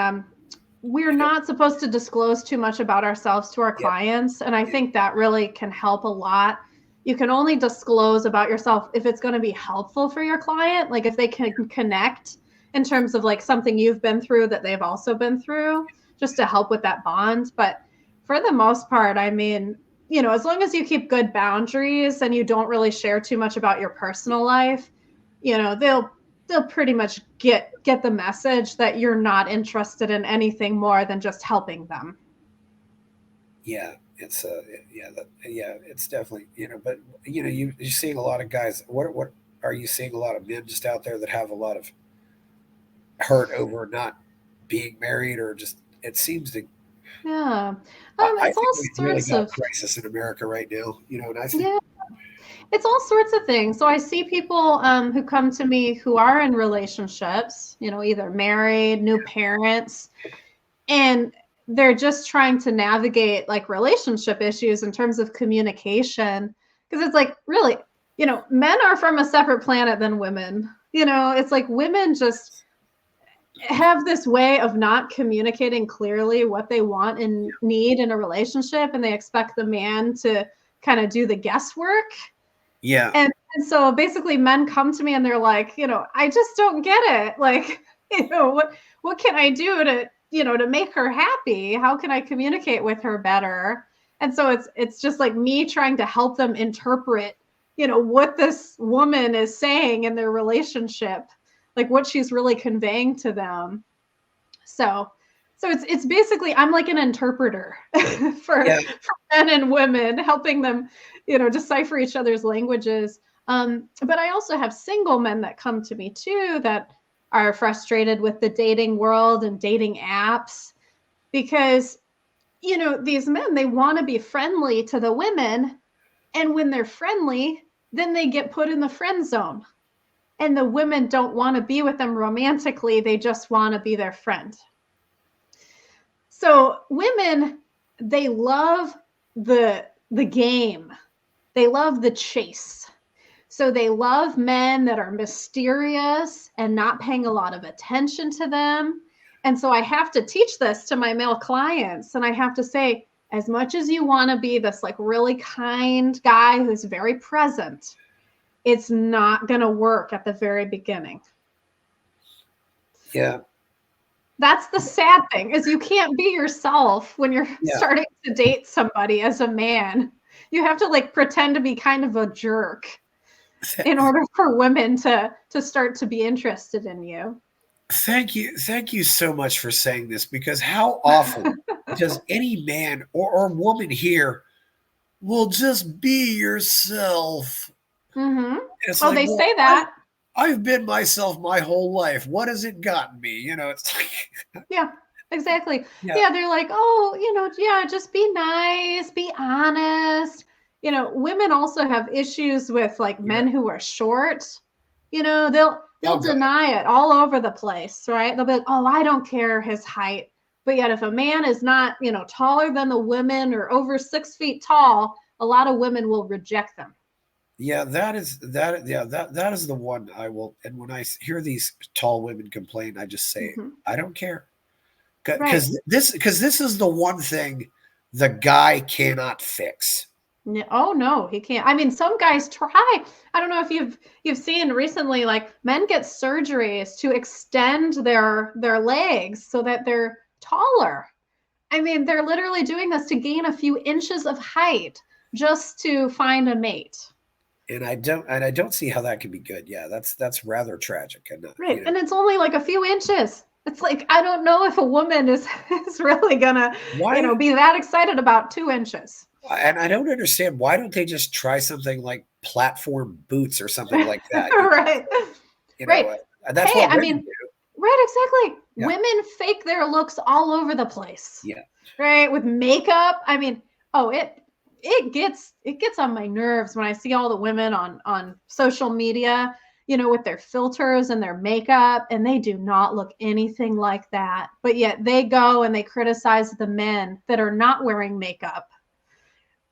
we're yeah, not supposed to disclose too much about ourselves to our yeah, clients, and I yeah, think that really can help a lot. You can only disclose about yourself if it's going to be helpful for your client, like if they can connect in terms of like something you've been through that they've also been through, just to help with that bond. But for the most part, I mean, as long as you keep good boundaries and you don't really share too much about your personal life, they'll pretty much get the message that you're not interested in anything more than just helping them. yeah. It's yeah, yeah. It's definitely but you're seeing a lot of guys. What are you seeing? A lot of men just out there that have a lot of hurt over not being married, or just it seems to. Yeah. I It's all think we've really sorts got a of crisis in America right now. And I think yeah, it's all sorts of things. So I see people who come to me who are in relationships, either married, new parents, and they're just trying to navigate like relationship issues in terms of communication. Because it's like, really, men are from a separate planet than women. It's like women just have this way of not communicating clearly what they want and need in a relationship, and they expect the man to kind of do the guesswork. yeah, And so basically men come to me and they're like, I just don't get it. Like, what can I do to make her happy? How can I communicate with her better? And so it's just like me trying to help them interpret, what this woman is saying in their relationship, like what she's really conveying to them. So it's basically I'm like an interpreter for yeah, men and women, helping them, decipher each other's languages. But I also have single men that come to me too that are frustrated with the dating world and dating apps because these men, they want to be friendly to the women, and when they're friendly, then they get put in the friend zone. And the women don't want to be with them romantically, they just want to be their friend. So women, they love the game. They love the chase. So they love men that are mysterious and not paying a lot of attention to them. And so I have to teach this to my male clients, and I have to say, as much as you want to be this like really kind guy who's very present, it's not going to work at the very beginning. yeah, That's the sad thing, is you can't be yourself when you're yeah. starting to date somebody as a man. You have to like pretend to be kind of a jerk in order for women to start to be interested in you. Thank you so much for saying this, because how often does any man or woman here will just be yourself? Mm-hmm. It's Oh, like, they well, say that. I've been myself my whole life. What has it gotten me? It's like, Yeah, exactly. yeah, Yeah, they're like, oh, yeah, just be nice, be honest. Women also have issues with like yeah. men who are short. They'll Oh, God. deny it all over the place, right? They'll be like, oh, I don't care his height. But yet if a man is not, taller than the women or over 6 feet tall, a lot of women will reject them. Yeah, that is that. Yeah, that is the one I will. And when I hear these tall women complain, I just say, Mm-hmm. I don't care, Right. because this is the one thing the guy cannot fix. No, oh no, he can't. I mean, some guys try. I don't know if you've seen recently, like men get surgeries to extend their legs so that they're taller. I mean, they're literally doing this to gain a few inches of height just to find a mate. And I don't see how that can be good. Yeah, that's rather tragic. And Right. And it's only like a few inches. It's like I don't know if a woman is really gonna, why? be that excited about 2 inches. And I don't understand, why don't they just try something like platform boots or something like that? Right. Right. That's Hey, what I women mean, do. right, exactly. Yeah, Women fake their looks all over the place. yeah, Right? With makeup. I mean, oh, it gets on my nerves when I see all the women on social media with their filters and their makeup, and they do not look anything like that. But yet they go and they criticize the men that are not wearing makeup.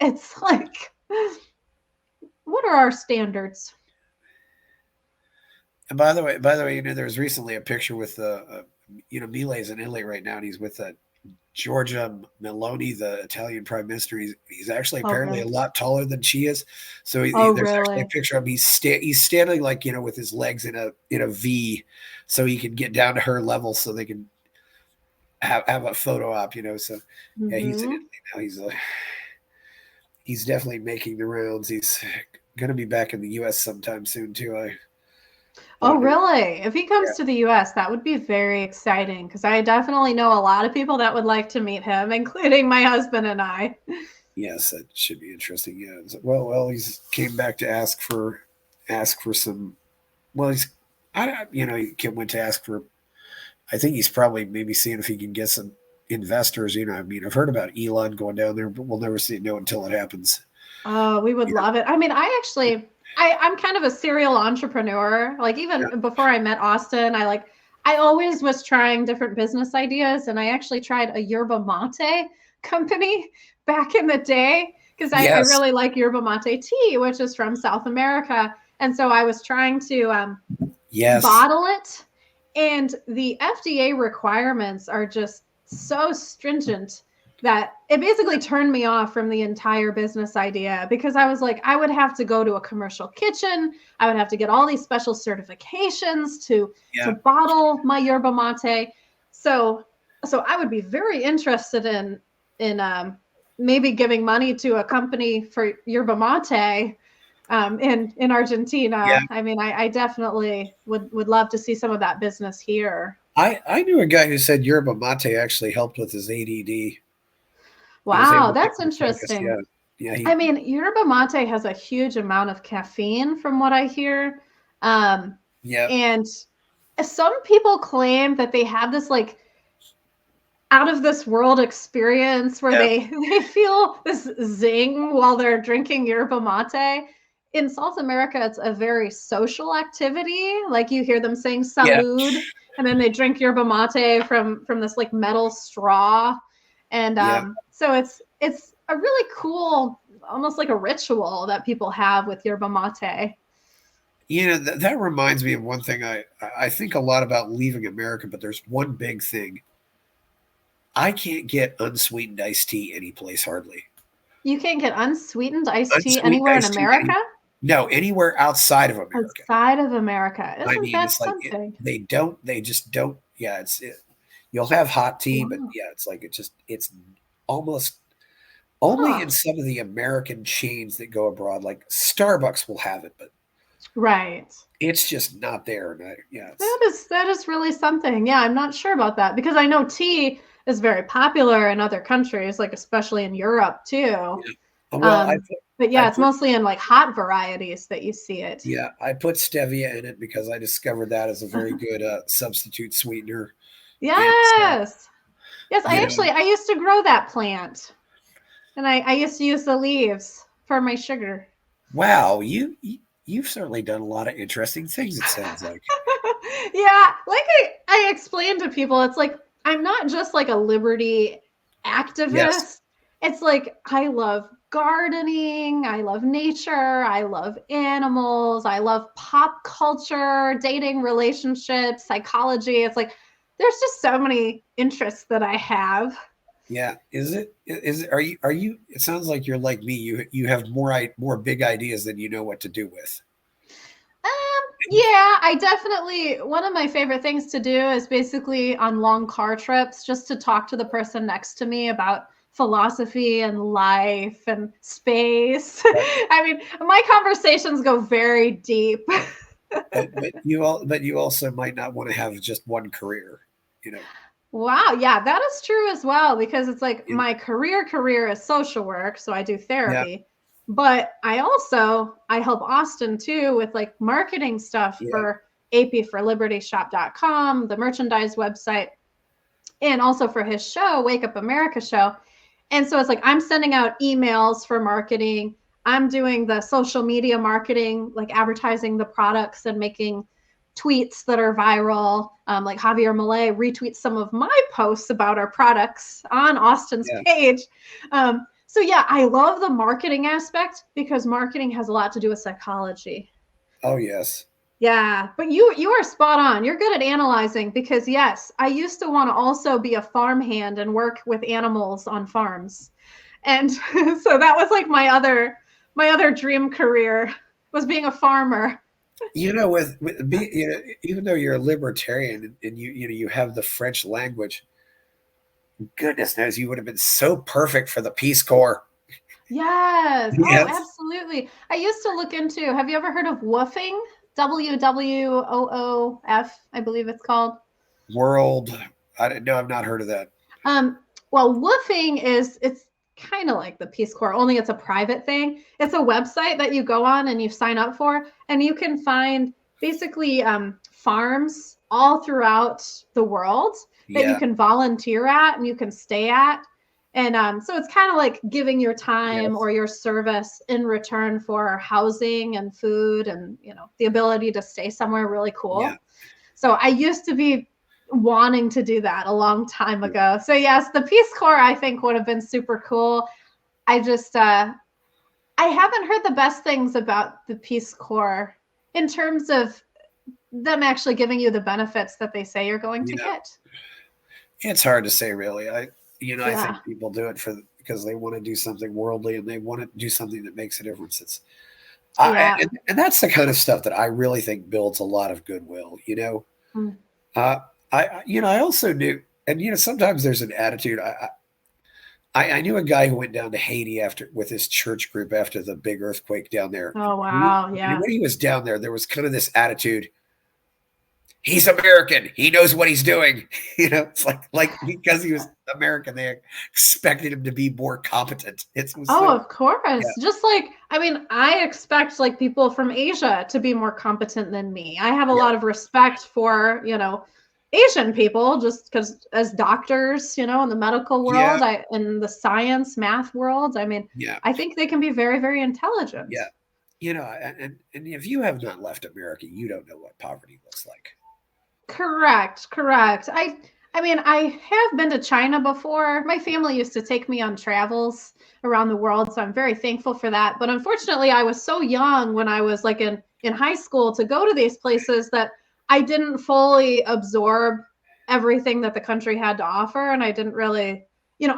It's like, what are our standards? And by the way, there was recently a picture with Milei's in Italy right now, and he's with Giorgia Meloni, the Italian prime minister. He's actually Oh, apparently really? a lot taller than she is. So Oh, there's actually a really? picture of him. He's standing like with his legs in a V, so he can get down to her level, so they can have a photo op. So yeah, he's in Mm-hmm. Italy now. He's definitely making the rounds. He's going to be back in the U.S. sometime soon too. I Oh, wonder. really? If he Yeah. comes to the US, that would be very exciting because I definitely know a lot of people that would like to meet him, including my husband and I. Yes, that should be interesting. Yeah. Well, he's came back to ask for some. Well, he went to ask for. I think he's probably maybe seeing if he can get some investors. I mean, I've heard about Elon going down there, but we'll never know until it happens. Oh, we would Yeah, love it. I mean, I'm kind of a serial entrepreneur. Like yeah, even before I met Austin, I always was trying different business ideas, and I actually tried a yerba mate company back in the day because I yes, really like yerba mate tea, which is from South America. And so I was trying to yes, bottle it, and the FDA requirements are just so stringent that it basically turned me off from the entire business idea because I was like, I would have to go to a commercial kitchen. I would have to get all these special certifications to yeah, bottle my yerba mate. So I would be very interested in maybe giving money to a company for yerba mate in yeah. Argentina. I mean, I definitely would love to see some of that business here. I knew a guy who said yerba mate actually helped with his ADD. He was able Wow, to get that's more focused. interesting. Yeah, yeah, I mean, yerba mate has a huge amount of caffeine, from what I hear. Um, yeah, and some people claim that they have this like out of this world experience where yeah, they feel this zing while they're drinking yerba mate. In South America, it's a very social activity. Like you hear them saying yeah, salud, and then they drink yerba mate from this like metal straw. And yeah. so it's a really cool, almost like a ritual that people have with yerba mate. That reminds me of one thing. I think a lot about leaving America, but there's one big thing. I can't get unsweetened iced tea anyplace hardly. You can't get unsweetened iced tea Unsweetened anywhere in iced tea America? no, anywhere outside of America. Outside of America. I Isn't mean, that it's like something? they just don't. Yeah, you'll have hot tea, but Wow. yeah, it's almost only Huh. in some of the American chains that go abroad. Like Starbucks will have it, but Right. it's just not there. And yeah, That is really something. Yeah, I'm not sure about that because I know tea is very popular in other countries, like especially in Europe too. yeah. Well, Um, but I yeah, it's put mostly in like hot varieties that you see it. yeah, I put stevia in it because I discovered that as a very good substitute sweetener. And Yes. Yes, you know, I used to grow that plant, and I used to use the leaves for my sugar. wow, you've certainly done a lot of interesting things. It sounds like. Yeah, like I explained to people, it's like I'm not just like a liberty Yes. activist. It's like I love gardening, I love nature, I love animals, I love pop culture, dating, relationships, psychology. It's like there's just so many interests that I have. Yeah. Are you it sounds like you're like me. You have more big ideas than you know what to do with. Yeah, I definitely, one of my favorite things to do is basically on long car trips, just to talk to the person next to me about philosophy and life and space. But I mean, my conversations go very deep. but you also might not want to have just one career, you know. Wow, yeah, that is true as well because it's like Yeah. my career is social work, so I do Yeah. therapy. But I help Austin too with like marketing stuff Yeah. for apforlibertyshop.com, the merchandise website, and also for his show, Wake Up America show. And so it's like I'm sending out emails for marketing. I'm doing the social media marketing, like advertising the products and making tweets that are viral. Like Javier Milei retweets some of my posts about our products on Austin's Yeah. page. So yeah, I love the marketing aspect because marketing has a lot to do with psychology. Oh yes. Yeah, but you are spot on. You're good at analyzing because yes, I used to want to also be a farmhand and work with animals on farms. And so that was like my other dream career was being a farmer. Even though you're a libertarian and you have the French language, goodness knows you would have been so perfect for the Peace Corps. Yes. Oh, Yes. absolutely. I used to look into, have you ever heard of woofing? WWOOF, I believe it's called. World. I didn't know. I've not heard of that. Um, well, woofing it's kind of like the Peace Corps, only it's a private thing. It's a website that you go on and you sign up for, and you can find basically farms all throughout the world that you Yeah. can volunteer at and you can stay at. And so it's kind of like giving your time Yes. or your service in return for housing and food and the ability to stay somewhere really Yeah. cool. So I used to be wanting to do that a long time ago. So yes, the Peace Corps I think would have been super cool. I just I haven't heard the best things about the Peace Corps in terms of them actually giving you the benefits that they say you're going You to know, get. it's hard to say really. I Yeah. think people do it because they want to do something worldly and they want to do something that makes a difference. Yeah. And that's the kind of stuff that I really think builds a lot of goodwill. Mm. Uh, I also knew, and sometimes there's an attitude. I knew a guy who went down to Haiti after with his church group after the big earthquake down there. Oh And wow. Yeah. when he was down there was kind of this attitude. He's American. He knows what he's doing. It's like because he was American, they expected him to be more competent. It was Oh, so of course. yeah, Just like, I mean, I expect like people from Asia to be more competent than me. I have a yeah, lot of respect for, Asian people just because as doctors, in the medical yeah, world, in the science, math world, I mean, yeah, I think they can be very, very intelligent. yeah. And if you have not left America, you don't know what poverty looks like. Correct, correct. I mean, I have been to China before. My family used to take me on travels around the world, so I'm very thankful for that. But unfortunately, I was so young when I was like in high school to go to these places that I didn't fully absorb everything that the country had to offer, and I didn't really,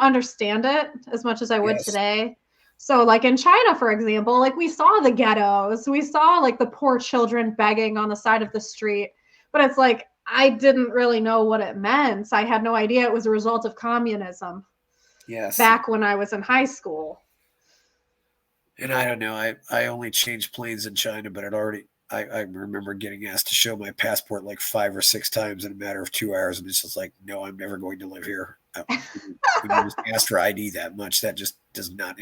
understand it as much as I would Yes, today. So like in China, for example, like we saw the ghettos, we saw like the poor children begging on the side of the street, but it's like I didn't really know what it meant. I had no idea it was a result of communism yes. back when I was in high school. And I don't know. I only changed planes in China, but I remember getting asked to show my passport like 5 or 6 times in a matter of 2 hours, and it's just like, no, I'm never going to live here. When you just ask for ID that much, that just does not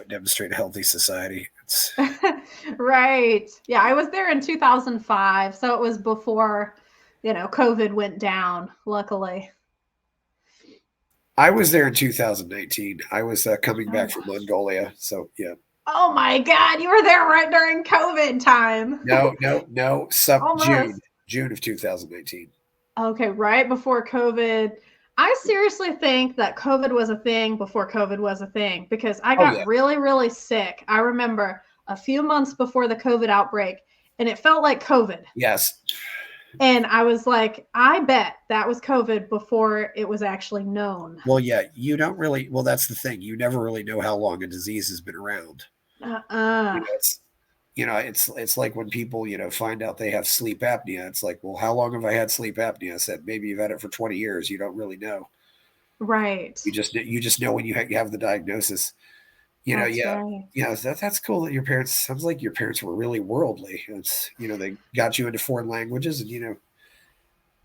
demonstrate a healthy society. Right. Yeah, I was there in 2005, so it was before, COVID went down, luckily. I was there in 2019. I was coming Oh, back from wow. Mongolia, so yeah. Oh my God, you were there right during COVID time. No, no, no. Almost. June of 2019. Okay, right before COVID. I seriously think that COVID was a thing before COVID was a thing because I Oh yeah, got really, really sick. I remember a few months before the COVID outbreak, and it felt like COVID. yes, And I was like, I bet that was COVID before it was actually known. well, yeah. You don't really. Well, that's the thing. You never really know how long a disease has been around. Uh-uh. It's it's like when people find out they have sleep apnea. It's like, well, how long have I had sleep apnea? I said maybe you've had it for 20 years. You don't really know. Right. You just know when you have the diagnosis. That's Yeah, right. yeah. That's cool that your parents. Sounds like your parents were really worldly. It's they got you into foreign languages, and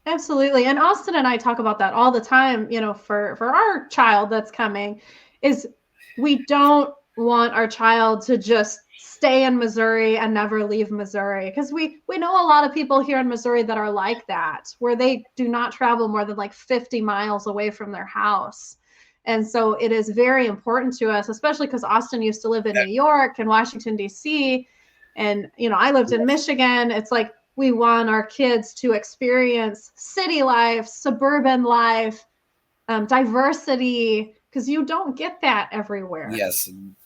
Absolutely. And Austin and I talk about that all the time, for our child that's coming is we don't want our child to just stay in Missouri and never leave Missouri because we know a lot of people here in Missouri that are like that where they do not travel more than like 50 miles away from their house. And so it is very important to us, especially because Austin used to live in New York and Washington, D.C. And, I lived in Michigan. It's like we want our kids to experience city life, suburban life, diversity, because you don't get that everywhere. Yes. And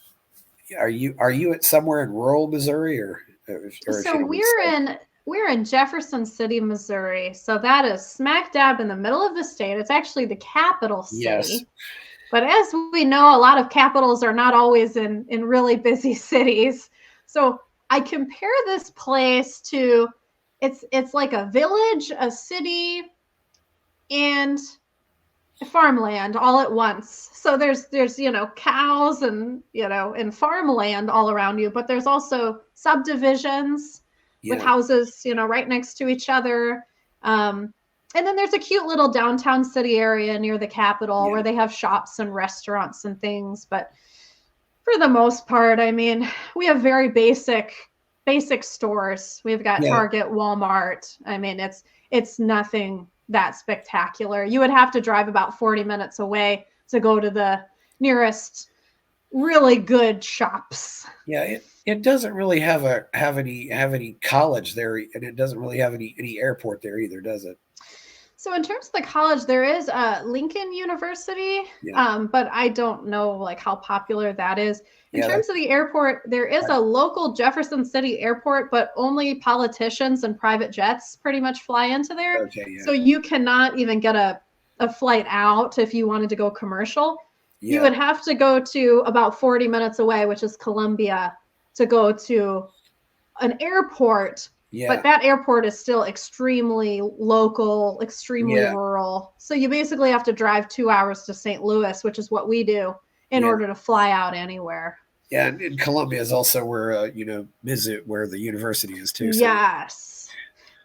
are you at somewhere in rural Missouri or if So you don't we're in Jefferson City, Missouri. So that is smack dab in the middle of the state. It's actually the capital Yes. city. But as we know, a lot of capitals are not always in really busy cities. So I compare this place to it's like a village, a city, and farmland all at once. So there's cows and and farmland all around you, but there's also subdivisions with houses right next to each other. And then there's a cute little downtown city area near the Capitol where they have shops and restaurants and things. But for the most part, I mean, we have very basic stores. We've got Target, Walmart. I mean, it's nothing that spectacular. You would have to drive about 40 minutes away to go to the nearest really good shops. Yeah, it doesn't really have any college there, and it doesn't really have any airport there either, does it? So in terms of the college, there is Lincoln University, but I don't know like how popular that is. In terms of the airport, there is a local Jefferson City airport, but only politicians and private jets pretty much fly into there. Okay, yeah. So you cannot even get a flight out if you wanted to go commercial. You would have to go to about 40 minutes away, which is Columbia, to go to an airport. But that airport is still extremely local, extremely rural. So you basically have to drive 2 hours to St. Louis, which is what we do, in order to fly out anywhere. Yeah, and Columbia is also where Mizzou, where the university is too. So. Yes.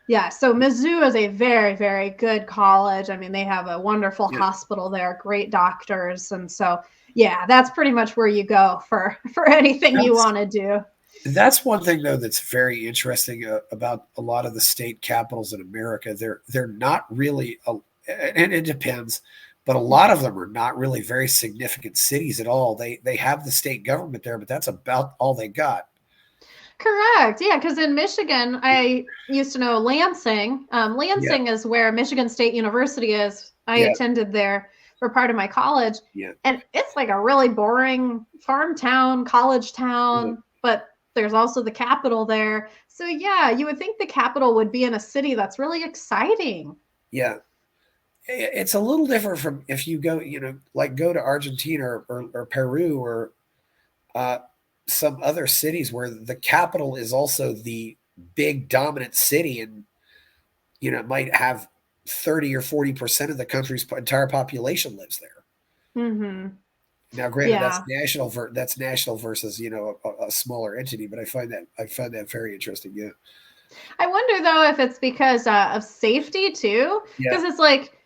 Yeah, so Mizzou is a very, very good college. I mean, they have a wonderful hospital there, great doctors. And so, that's pretty much where you go for anything you want to do. That's one thing, though, that's very interesting about a lot of the state capitals in America. They're not really, and it depends, but a lot of them are not really very significant cities at all. They have the state government there, but that's about all they got. Correct. Yeah, because in Michigan, I used to know Lansing. Lansing is where Michigan State University is. I attended there for part of my college. Yeah. And it's like a really boring farm town, college town, but there's also the capital there. So you would think the capital would be in a city that's really exciting. Yeah. It's a little different from if you go, go to Argentina or Peru or some other cities where the capital is also the big dominant city, and it might have 30 or 40% of the country's entire population lives there. Mm-hmm. Now, granted, that's national versus a smaller entity, but I find that very interesting. Yeah. I wonder though if it's because of safety too, because it's like,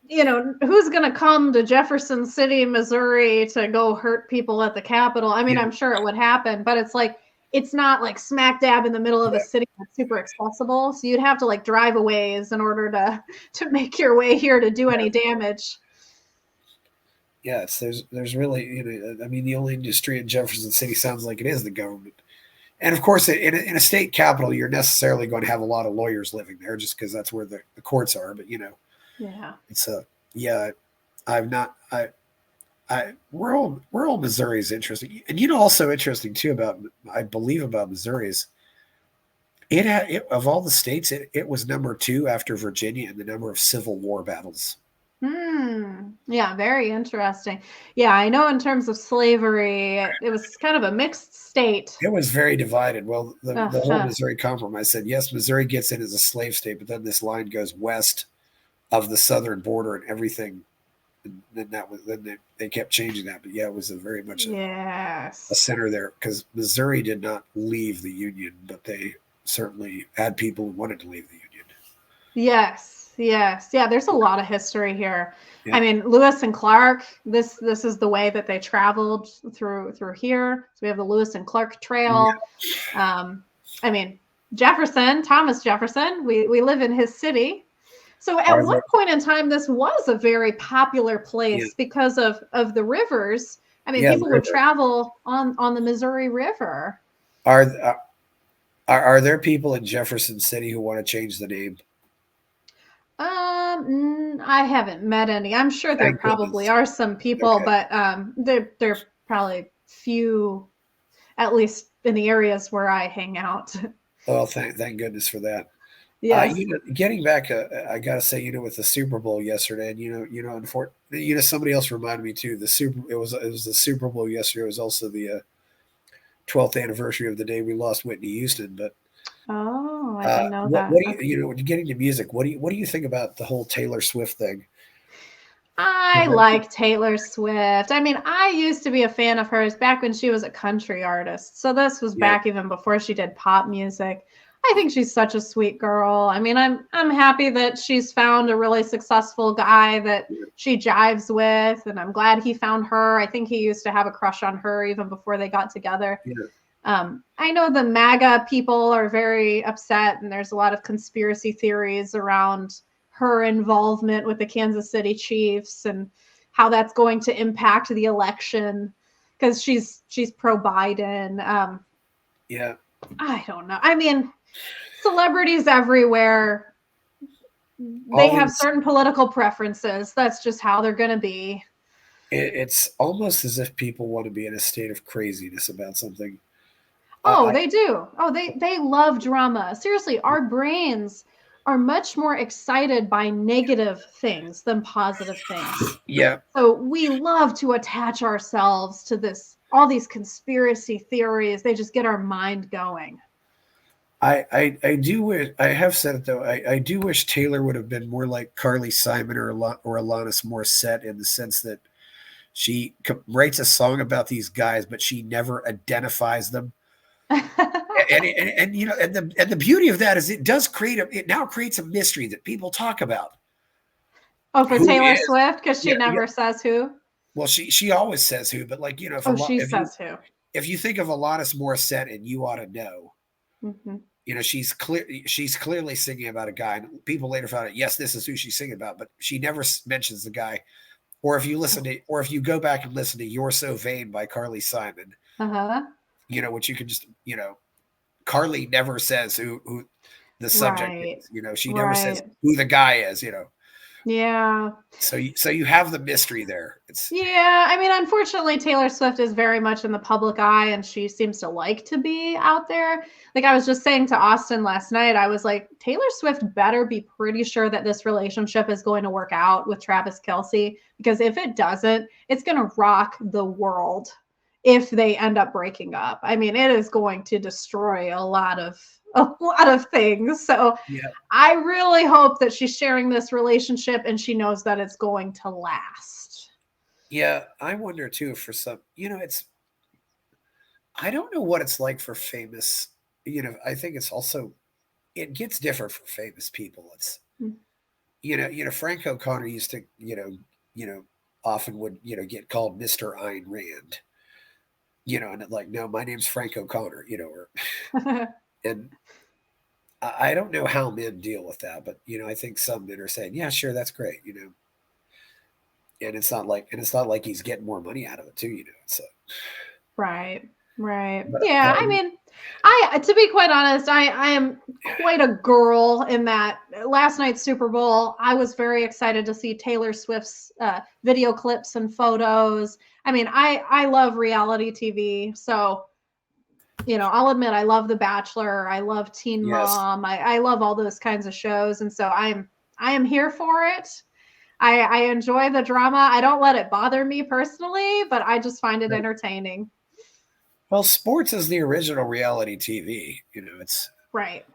who's going to come to Jefferson City, Missouri to go hurt people at the Capitol? I mean, I'm sure it would happen, but it's like, it's not like smack dab in the middle of a city that's super accessible. So you'd have to like drive a ways in order to make your way here to do any damage. Yes, there's really, I mean, the only industry in Jefferson City sounds like it is the government. And of course, in a state capital, you're necessarily going to have a lot of lawyers living there just because that's where the courts are. But, it's rural Missouri is interesting. And, also interesting too about Missouri is of all the states, it was number 2 after Virginia in the number of Civil War battles. Yeah, very interesting. Yeah, I know in terms of slavery, it was kind of a mixed state. It was very divided. Well, the whole Missouri Compromise said, yes, Missouri gets in as a slave state, but then this line goes west of the southern border and everything. And then they kept changing that. But it was very much a center there because Missouri did not leave the Union, but they certainly had people who wanted to leave the Union. Yes. Yeah, there's a lot of history here. I mean, Lewis and Clark, this is the way that they traveled through here. So we have the Lewis and Clark Trail. I mean, Thomas Jefferson, we live in his city. So at Are one there? point in time, this was a very popular Yeah, place because of the rivers. I mean, yeah. people would travel on the Missouri River. Are are there people in Jefferson City who want to change the name? I haven't met any. I'm sure there Thank probably goodness. are some people, Okay. but they're probably few, at least in the areas where I hang out. Well, thank goodness for that. Yes. Getting back, I gotta say, with the Super Bowl yesterday, and somebody else reminded me too. It was the Super Bowl yesterday. It was also the 12th anniversary of the day we lost Whitney Houston. But Oh, I didn't know that. what do when you get into music, what do you think about the whole Taylor Swift thing? I like Taylor Swift. I mean, I used to be a fan of hers back when she was a country artist. So this was Yeah, back even before she did pop music. I think she's such a sweet girl. I mean, I'm happy that she's found a really successful guy that yeah, she jives with, and I'm glad he found her. I think he used to have a crush on her even before they got together. yeah, I know the MAGA people are very upset, and there's a lot of conspiracy theories around her involvement with the Kansas City Chiefs and how that's going to impact the election because she's pro Biden. yeah. I don't know. I mean, celebrities everywhere, they All have these, certain political preferences. That's just how they're going to be. it's almost as if people want to be in a state of craziness about something. Oh, I they do. Oh, they love drama. Seriously, our brains are much more excited by negative things than positive things. Yeah, So we love to attach ourselves to this all these conspiracy theories. They just get our mind going. I do wish I have said it though. I do wish Taylor would have been more like Carly Simon or Alanis Morissette in the sense that she writes a song about these guys, but she never identifies them. And and the beauty of that is it now creates a mystery that people talk about. Oh, for Who Taylor is? Swift because she Yeah, yeah. never says who. Well, she always says who, but like if a Oh, lot she says who. if you think of Alanis Morissette and you ought to know, Mm-hmm. she's clearly singing about a guy. And people later found out, yes, this is who she's singing about, but she never mentions the guy. Or if you go back and listen to "You're So Vain" by Carly Simon, Uh huh. which you can just Carly never says who the subject Right. is. She never says Right. who the guy is. Yeah. So you have the mystery there. It's Yeah, I mean, unfortunately, Taylor Swift is very much in the public eye and she seems to like to be out there. Like I was just saying to Austin last night, I was like, Taylor Swift better be pretty sure that this relationship is going to work out with Travis Kelsey, because if it doesn't, it's going to rock the world if they end up breaking up. I mean, it is going to destroy a lot of things. So yeah, I really hope that she's sharing this relationship and she knows that it's going to last. yeah. I wonder too for some. It's I don't know what it's like for famous. I think it's also it gets different for famous people. It's Frank O'Connor used to often would get called Mr. Ayn Rand. And like no, my name's Frank O'Connor. And I don't know how men deal with that, but I think some men are saying, yeah, sure, that's great. And it's not like he's getting more money out of it too. So Right. Right. but Yeah, I mean, I to be quite honest, I am quite a girl in that last night's Super Bowl, I was very excited to see Taylor Swift's video clips and photos. I mean, I love reality TV, so I'll admit I love The Bachelor, I love Teen yes, Mom, I love all those kinds of shows, and so I am here for it. I enjoy the drama. I don't let it bother me personally, but I just find it right. entertaining. Well, sports is the original reality TV. Right.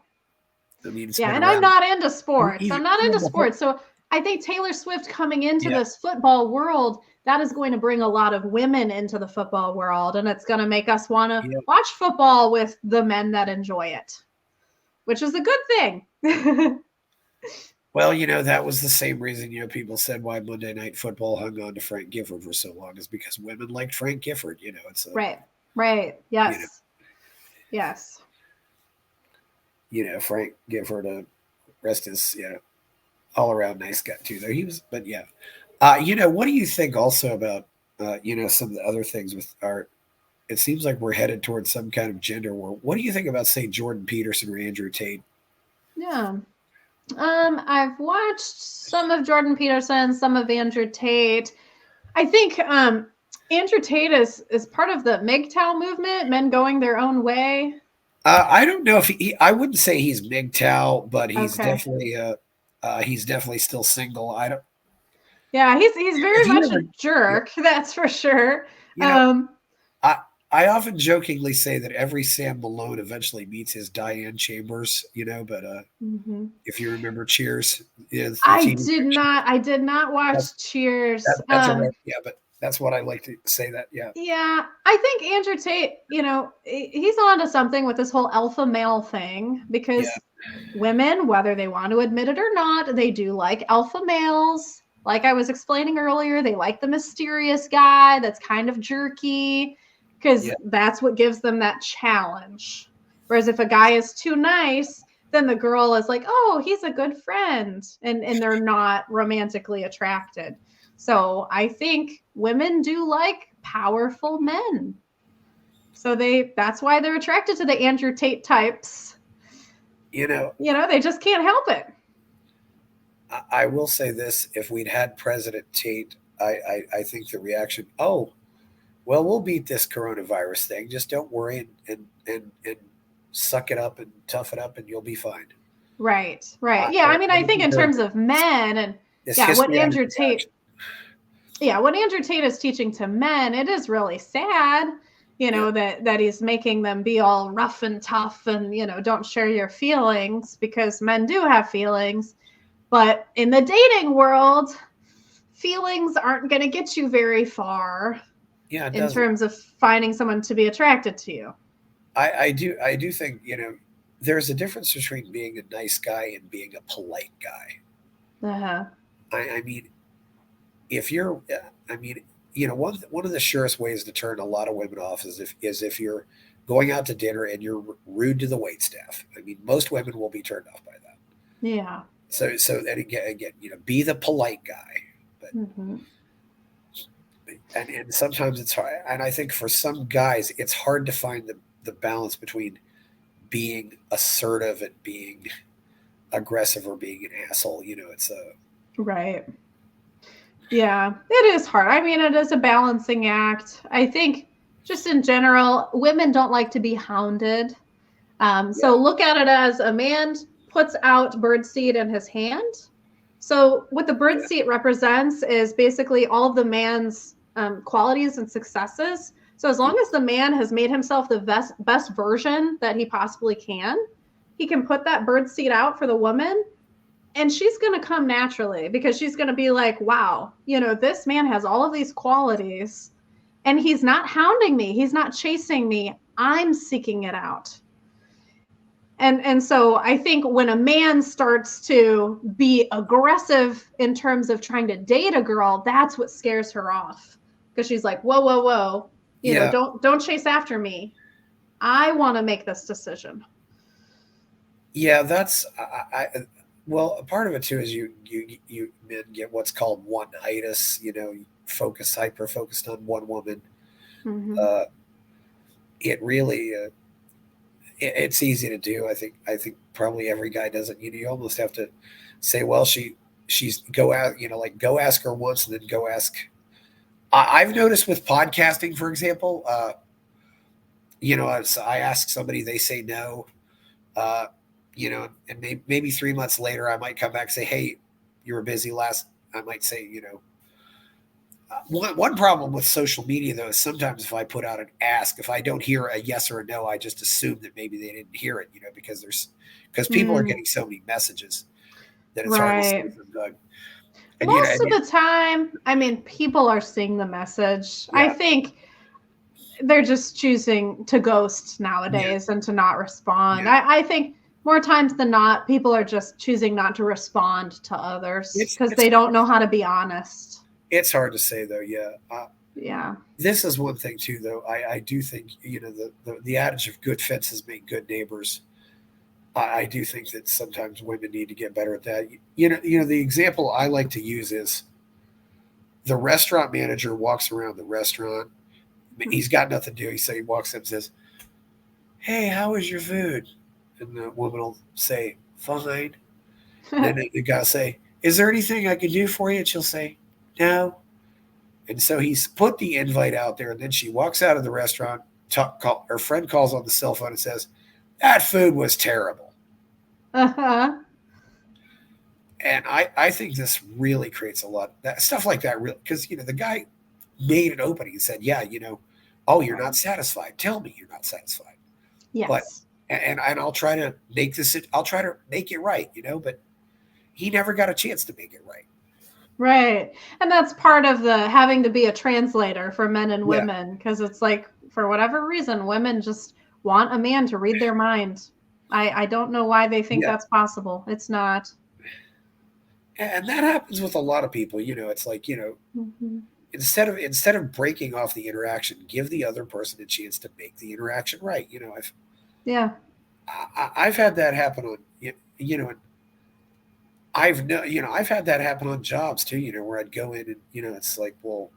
It's Yeah, been and I'm around not into sports. even I'm not into before. sports. So I think Taylor Swift coming into Yeah, this football world, that is going to bring a lot of women into the football world. And it's going to make us want to yeah. watch football with the men that enjoy it, which is a good thing. Well, that was the same reason, people said why Monday Night Football hung on to Frank Gifford for so long is because women liked Frank Gifford. It's a, Right. Right. you know, Yes. Yes. Frank Gifford, rest his, all around nice guy too. Though he was, but yeah. What do you think also about some of the other things with our? It seems like we're headed towards some kind of gender war. What do you think about, say, Jordan Peterson or Andrew Tate? Yeah. I've watched some of Jordan Peterson, some of Andrew Tate. I think Andrew Tate is part of the MGTOW movement, men going their own way. I don't know if I wouldn't say he's MGTOW, but Okay. he's definitely still single. I don't. Yeah, he's If very you much a ever, yeah, jerk, that's for sure. you know, Um, I I often jokingly say that every Sam Malone eventually meets his Diane Chambers. But mhm. if you remember Cheers, the TV show, I did not that's watch Cheers. that's a yeah, but that's what I like to say. That yeah, Yeah, I think Andrew Tate, he's on to something with this whole alpha male thing yeah, because women, whether they want to admit it or not, they do like alpha males. Like I was explaining earlier, they like the mysterious guy that's kind of jerky because yeah, that's what gives them that challenge. Whereas if a guy is too nice, then the girl is like, oh, he's a good friend. And they're not romantically attracted. So I think women do like powerful men. So that's why they're attracted to the Andrew Tate types. you know. They just can't help it. I will say this: if we'd had President Tate, I think the reaction, oh, well, we'll beat this coronavirus thing. Just don't worry and suck it up and tough it up, and you'll be fine. Right, right. Yeah, I mean, I Would think be in very terms good. of men and This yeah, what histrionic Andrew Tate reaction. yeah, what Andrew Tate is teaching to men, it is really sad, Yeah, that he's making them be all rough and tough and, don't share your feelings because men do have feelings. But in the dating world, feelings aren't going to get you very far yeah, it in doesn't. terms of finding someone to be attracted to you. I do think there's a difference between being a nice guy and being a polite guy. Uh-huh. I mean, if you're, I mean, one of the surest ways to turn a lot of women off is if you're going out to dinner and you're rude to the wait staff. I mean, most women will be turned off by that. Yeah. So then again, be the polite guy, but Mm-hmm. and sometimes it's hard. And I think for some guys, it's hard to find the balance between being assertive and being aggressive or being an asshole. It's a Right. Yeah, it is hard. I mean, it is a balancing act. I think just in general, women don't like to be hounded. yeah, So look at it as a man puts out birdseed in his hand. So what the yeah, birdseed represents is basically all of the man's qualities and successes. So as yeah, long as the man has made himself the best version that he possibly can, he can put that birdseed out for the woman and she's going to come naturally because she's going to be like, wow, this man has all of these qualities and he's not hounding me. He's not chasing me. I'm seeking it out. And so I think when a man starts to be aggressive in terms of trying to date a girl, that's what scares her off because she's like, whoa, whoa, whoa, yeah. don't chase after me. I want to make this decision. Yeah, that's well, a part of it too is you men get what's called one-itis. Hyper focused on one woman. Mm-hmm. Uh, it really it's easy to do. I think probably every guy does it. You almost have to say, well, she's go out. Like go ask her once and then go ask. I've noticed with podcasting, for example, I ask somebody, they say no. Uh, and maybe 3 months later, I might come back and say, "Hey, you were busy last." I might say, one problem with social media though is sometimes if I put out an ask, if I don't hear a yes or a no, I just assume that maybe they didn't hear it, because people are Mm, getting so many messages that it's hard to say right. if I'm done. And Most of the time, I mean, people are seeing the message. I yeah, think they're just choosing to ghost yeah, nowadays and to not respond. yeah. I think more times than not, people are just choosing not to respond to others It's because it's they don't know how to be honest. it's hard to say though. Yeah. Yeah. This is one thing too, though. I do think the adage of good fences make good neighbors. I do think that sometimes women need to get better at that. The example I like to use is the restaurant manager walks around the restaurant. He's got nothing to do. He walks up and says, "Hey, how was your food?" And the woman will say, "Fine." And then the guy will say, "Is there anything I can do for you?" And she'll say, "No." And so he's put the invite out there, and then she walks out of the restaurant. Her friend calls on the cell phone and says, "That food was terrible." Uh-huh. And I think this really creates a lot that stuff like that. Really, because the guy made an opening and said, "Yeah, oh, you're not satisfied. Tell me you're not satisfied." But Yes. and I'll try to make this. I'll try to make it right. But he never got a chance to make it right. Right. And that's part of the having to be a translator for men and Yeah. women, because it's like, for whatever reason, women just want a man to read their mind. I don't know why they think Yeah. that's possible. It's not. And that happens with a lot of people. It's like Mm-hmm. instead of breaking off the interaction, give the other person a chance to make the interaction right. Yeah. I've had that happen on and I've had that happen on jobs too. Where I'd go in and it's like, well,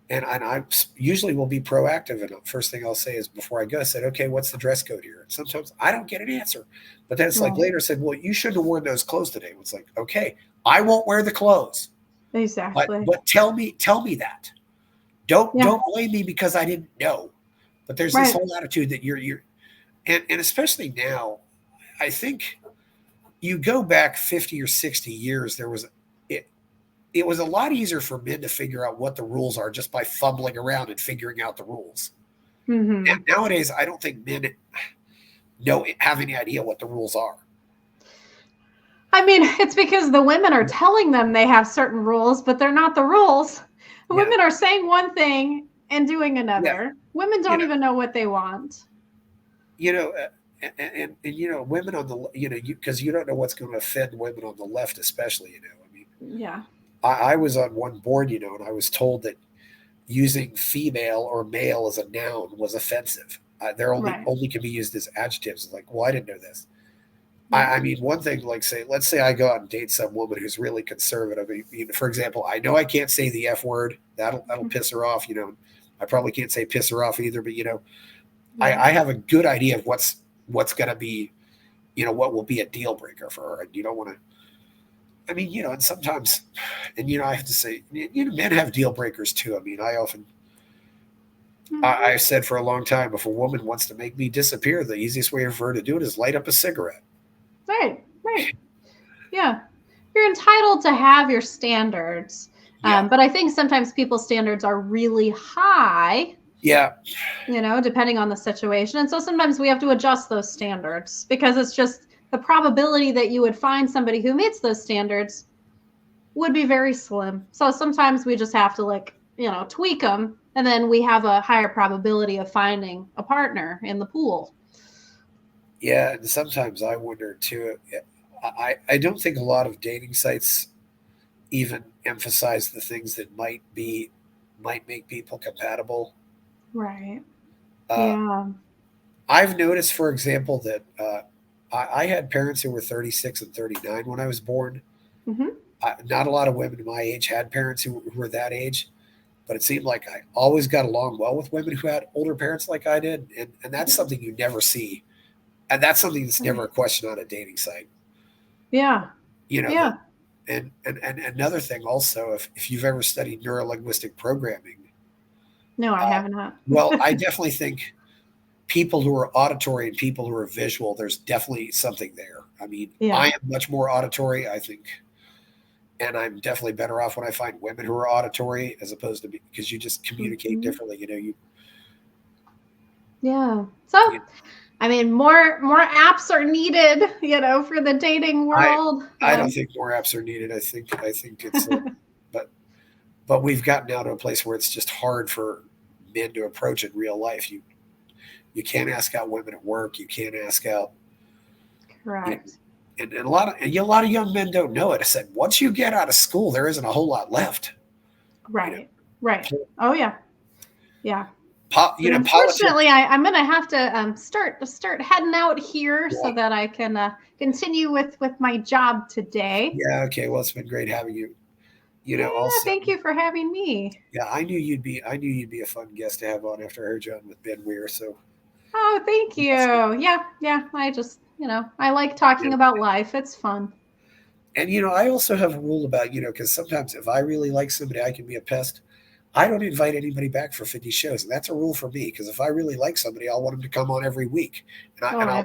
and I usually will be proactive, and the first thing I'll say is before I go, I said, "Okay, what's the dress code here?" And sometimes I don't get an answer, but then it's like Right. later said, "Well, you shouldn't have worn those clothes today." It's like, okay, I won't wear the clothes, but Exactly. tell me that. Don't Yeah. don't blame me because I didn't know. But there's this Right. whole attitude that you're and especially now, I think you go back 50 or 60 years, it it was a lot easier for men to figure out what the rules are just by fumbling around and figuring out the rules. Mm-hmm. Nowadays, I don't think men have any idea what the rules are. I mean, it's because the women are telling them they have certain rules, but they're not the rules. The Yeah, women are saying one thing and doing yeah, another. Women you don't know, even know what they want. you know, and women on the because you don't know what's going to offend women on the left, especially. I mean, Yeah. I was on one board, and I was told that using female or male as a noun was offensive. They're Right. only can be used as adjectives. Like, well, I didn't know this. Yeah. I mean, one thing, like, let's say I go out and date some woman who's really conservative. For example, I know I can't say the F word. That'll piss her off. I probably can't say piss her off either. But Right. I have a good idea of what's going to be, what will be a deal breaker for her. And you don't want to. I mean, and sometimes, and I have to say, men have deal breakers too. I mean, Mm-hmm. I've said for a long time, if a woman wants to make me disappear, the easiest way for her to do it is light up a cigarette. Right. Right. Yeah. You're entitled to have your standards. Yeah, But I think sometimes people's standards are really high, yeah, depending on the situation. And so sometimes we have to adjust those standards because it's just the probability that you would find somebody who meets those standards would be very slim. So sometimes we just have to tweak them, and then we have a higher probability of finding a partner in the pool. yeah. And sometimes I wonder too. I don't think a lot of dating sites even emphasize the things that might make people compatible. Right. Uh, Yeah. I've noticed, for example, that I had parents who were 36 and 39 when I was born. Mm-hmm. Not a lot of women my age had parents who were that age, but it seemed like I always got along well with women who had older parents like I did, and that's something you never see, and that's something that's never a question on a dating site. Yeah. That Yeah. and another thing also, if you've ever studied neurolinguistic programming, No, I uh, have not. well, I definitely think people who are auditory and people who are visual, there's definitely something there. I mean, Yeah. I am much more auditory, I think, and I'm definitely better off when I find women who are auditory as opposed to because you just communicate Mm-hmm. differently. Yeah. So, You I mean, more apps are needed, for the dating I world. I don't think more apps are needed. I think it's but but we've gotten now to a place where it's just hard for men to approach in real life. You can't ask out women at work. You can't ask out. You know, Correct. and a lot of young men don't know it. I said once you get out of school, there isn't a whole lot left. You know, Right. Right. Oh yeah. Yeah. But unfortunately, I'm going to have to start heading out here so that I can continue with my job today. Yeah. Okay. Well, it's been great having you. Also, thank you for having me. Yeah, I knew you'd be a fun guest to have on after I heard you on with Ben Weir. So. Oh, thank you. Yeah. I just, I like talking about life. It's fun. And I also have a rule about because sometimes if I really like somebody, I can be a pest. I don't invite anybody back for 50 shows, and that's a rule for me. Because if I really like somebody, I'll want them to come on every week, and I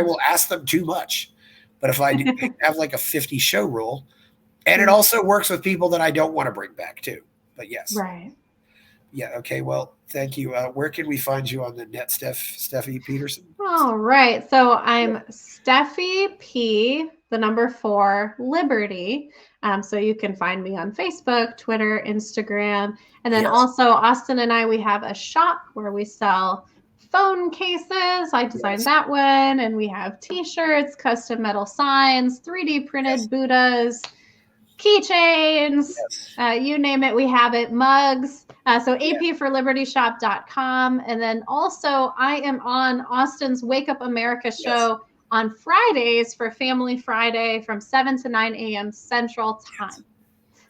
will ask them too much. But if I do have like a 50 show rule, and it also works with people that I don't want to bring back too. But yes, right. Yeah. Okay. Well, thank you. Where can we find you on the net, Steffi Petersen? All right. So I'm Steffi P, the number 4, Liberty. So you can find me on Facebook, Twitter, Instagram. And then also Austin and I, we have a shop where we sell phone cases. I designed that one. And we have t-shirts, custom metal signs, 3D printed Buddhas, keychains, you name it, we have it, mugs. So apforlibertyshop.com. And then also I am on Austin's Wake Up America show on Fridays for Family Friday from 7 to 9 a.m. Central Time.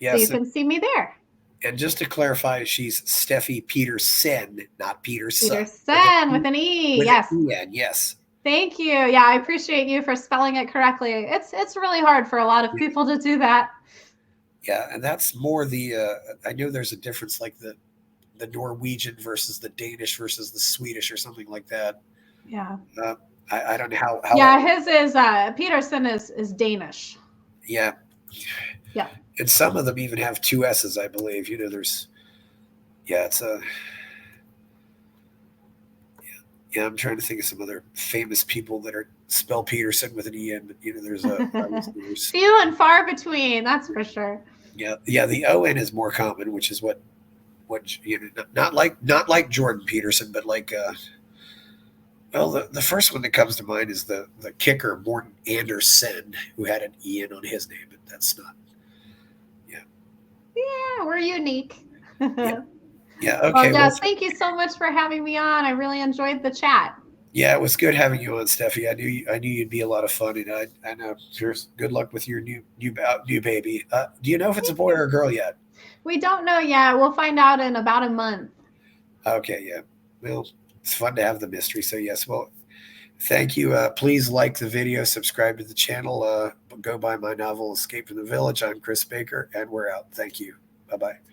So you can see me there. And just to clarify, she's Steffi Petersen, not Peterson. Petersen with an E, yes. Yes. Thank you. Yeah, I appreciate you for spelling it correctly. It's really hard for a lot of people to do that. Yeah, and that's more I know there's a difference, like the Norwegian versus the Danish versus the Swedish or something like that. Yeah. I don't know how. Yeah, his is Petersen is Danish. Yeah. Yeah. And some of them even have 2 S's, I believe. There's. Yeah, it's a. Yeah, I'm trying to think of some other famous people that are spell Peterson with an E-N, but there's few and far between, that's for sure. Yeah, the O-N is more common, which is what not like Jordan Peterson, but like well, the first one that comes to mind is the kicker Morten Andersen, who had an E-N on his name, but that's not. Yeah, we're unique. Yeah. Okay. Well, thank you so much for having me on. I really enjoyed the chat. Yeah, it was good having you on, Steffi. I knew you'd be a lot of fun, and I know. Good luck with your new baby. Do you know if it's a boy or a girl yet? We don't know yet. We'll find out in about a month. Okay. Yeah. Well, it's fun to have the mystery. So yes. Well, thank you. Please like the video, subscribe to the channel. Go buy my novel, Escape from the Village. I'm Chris Baker, and we're out. Thank you. Bye-bye.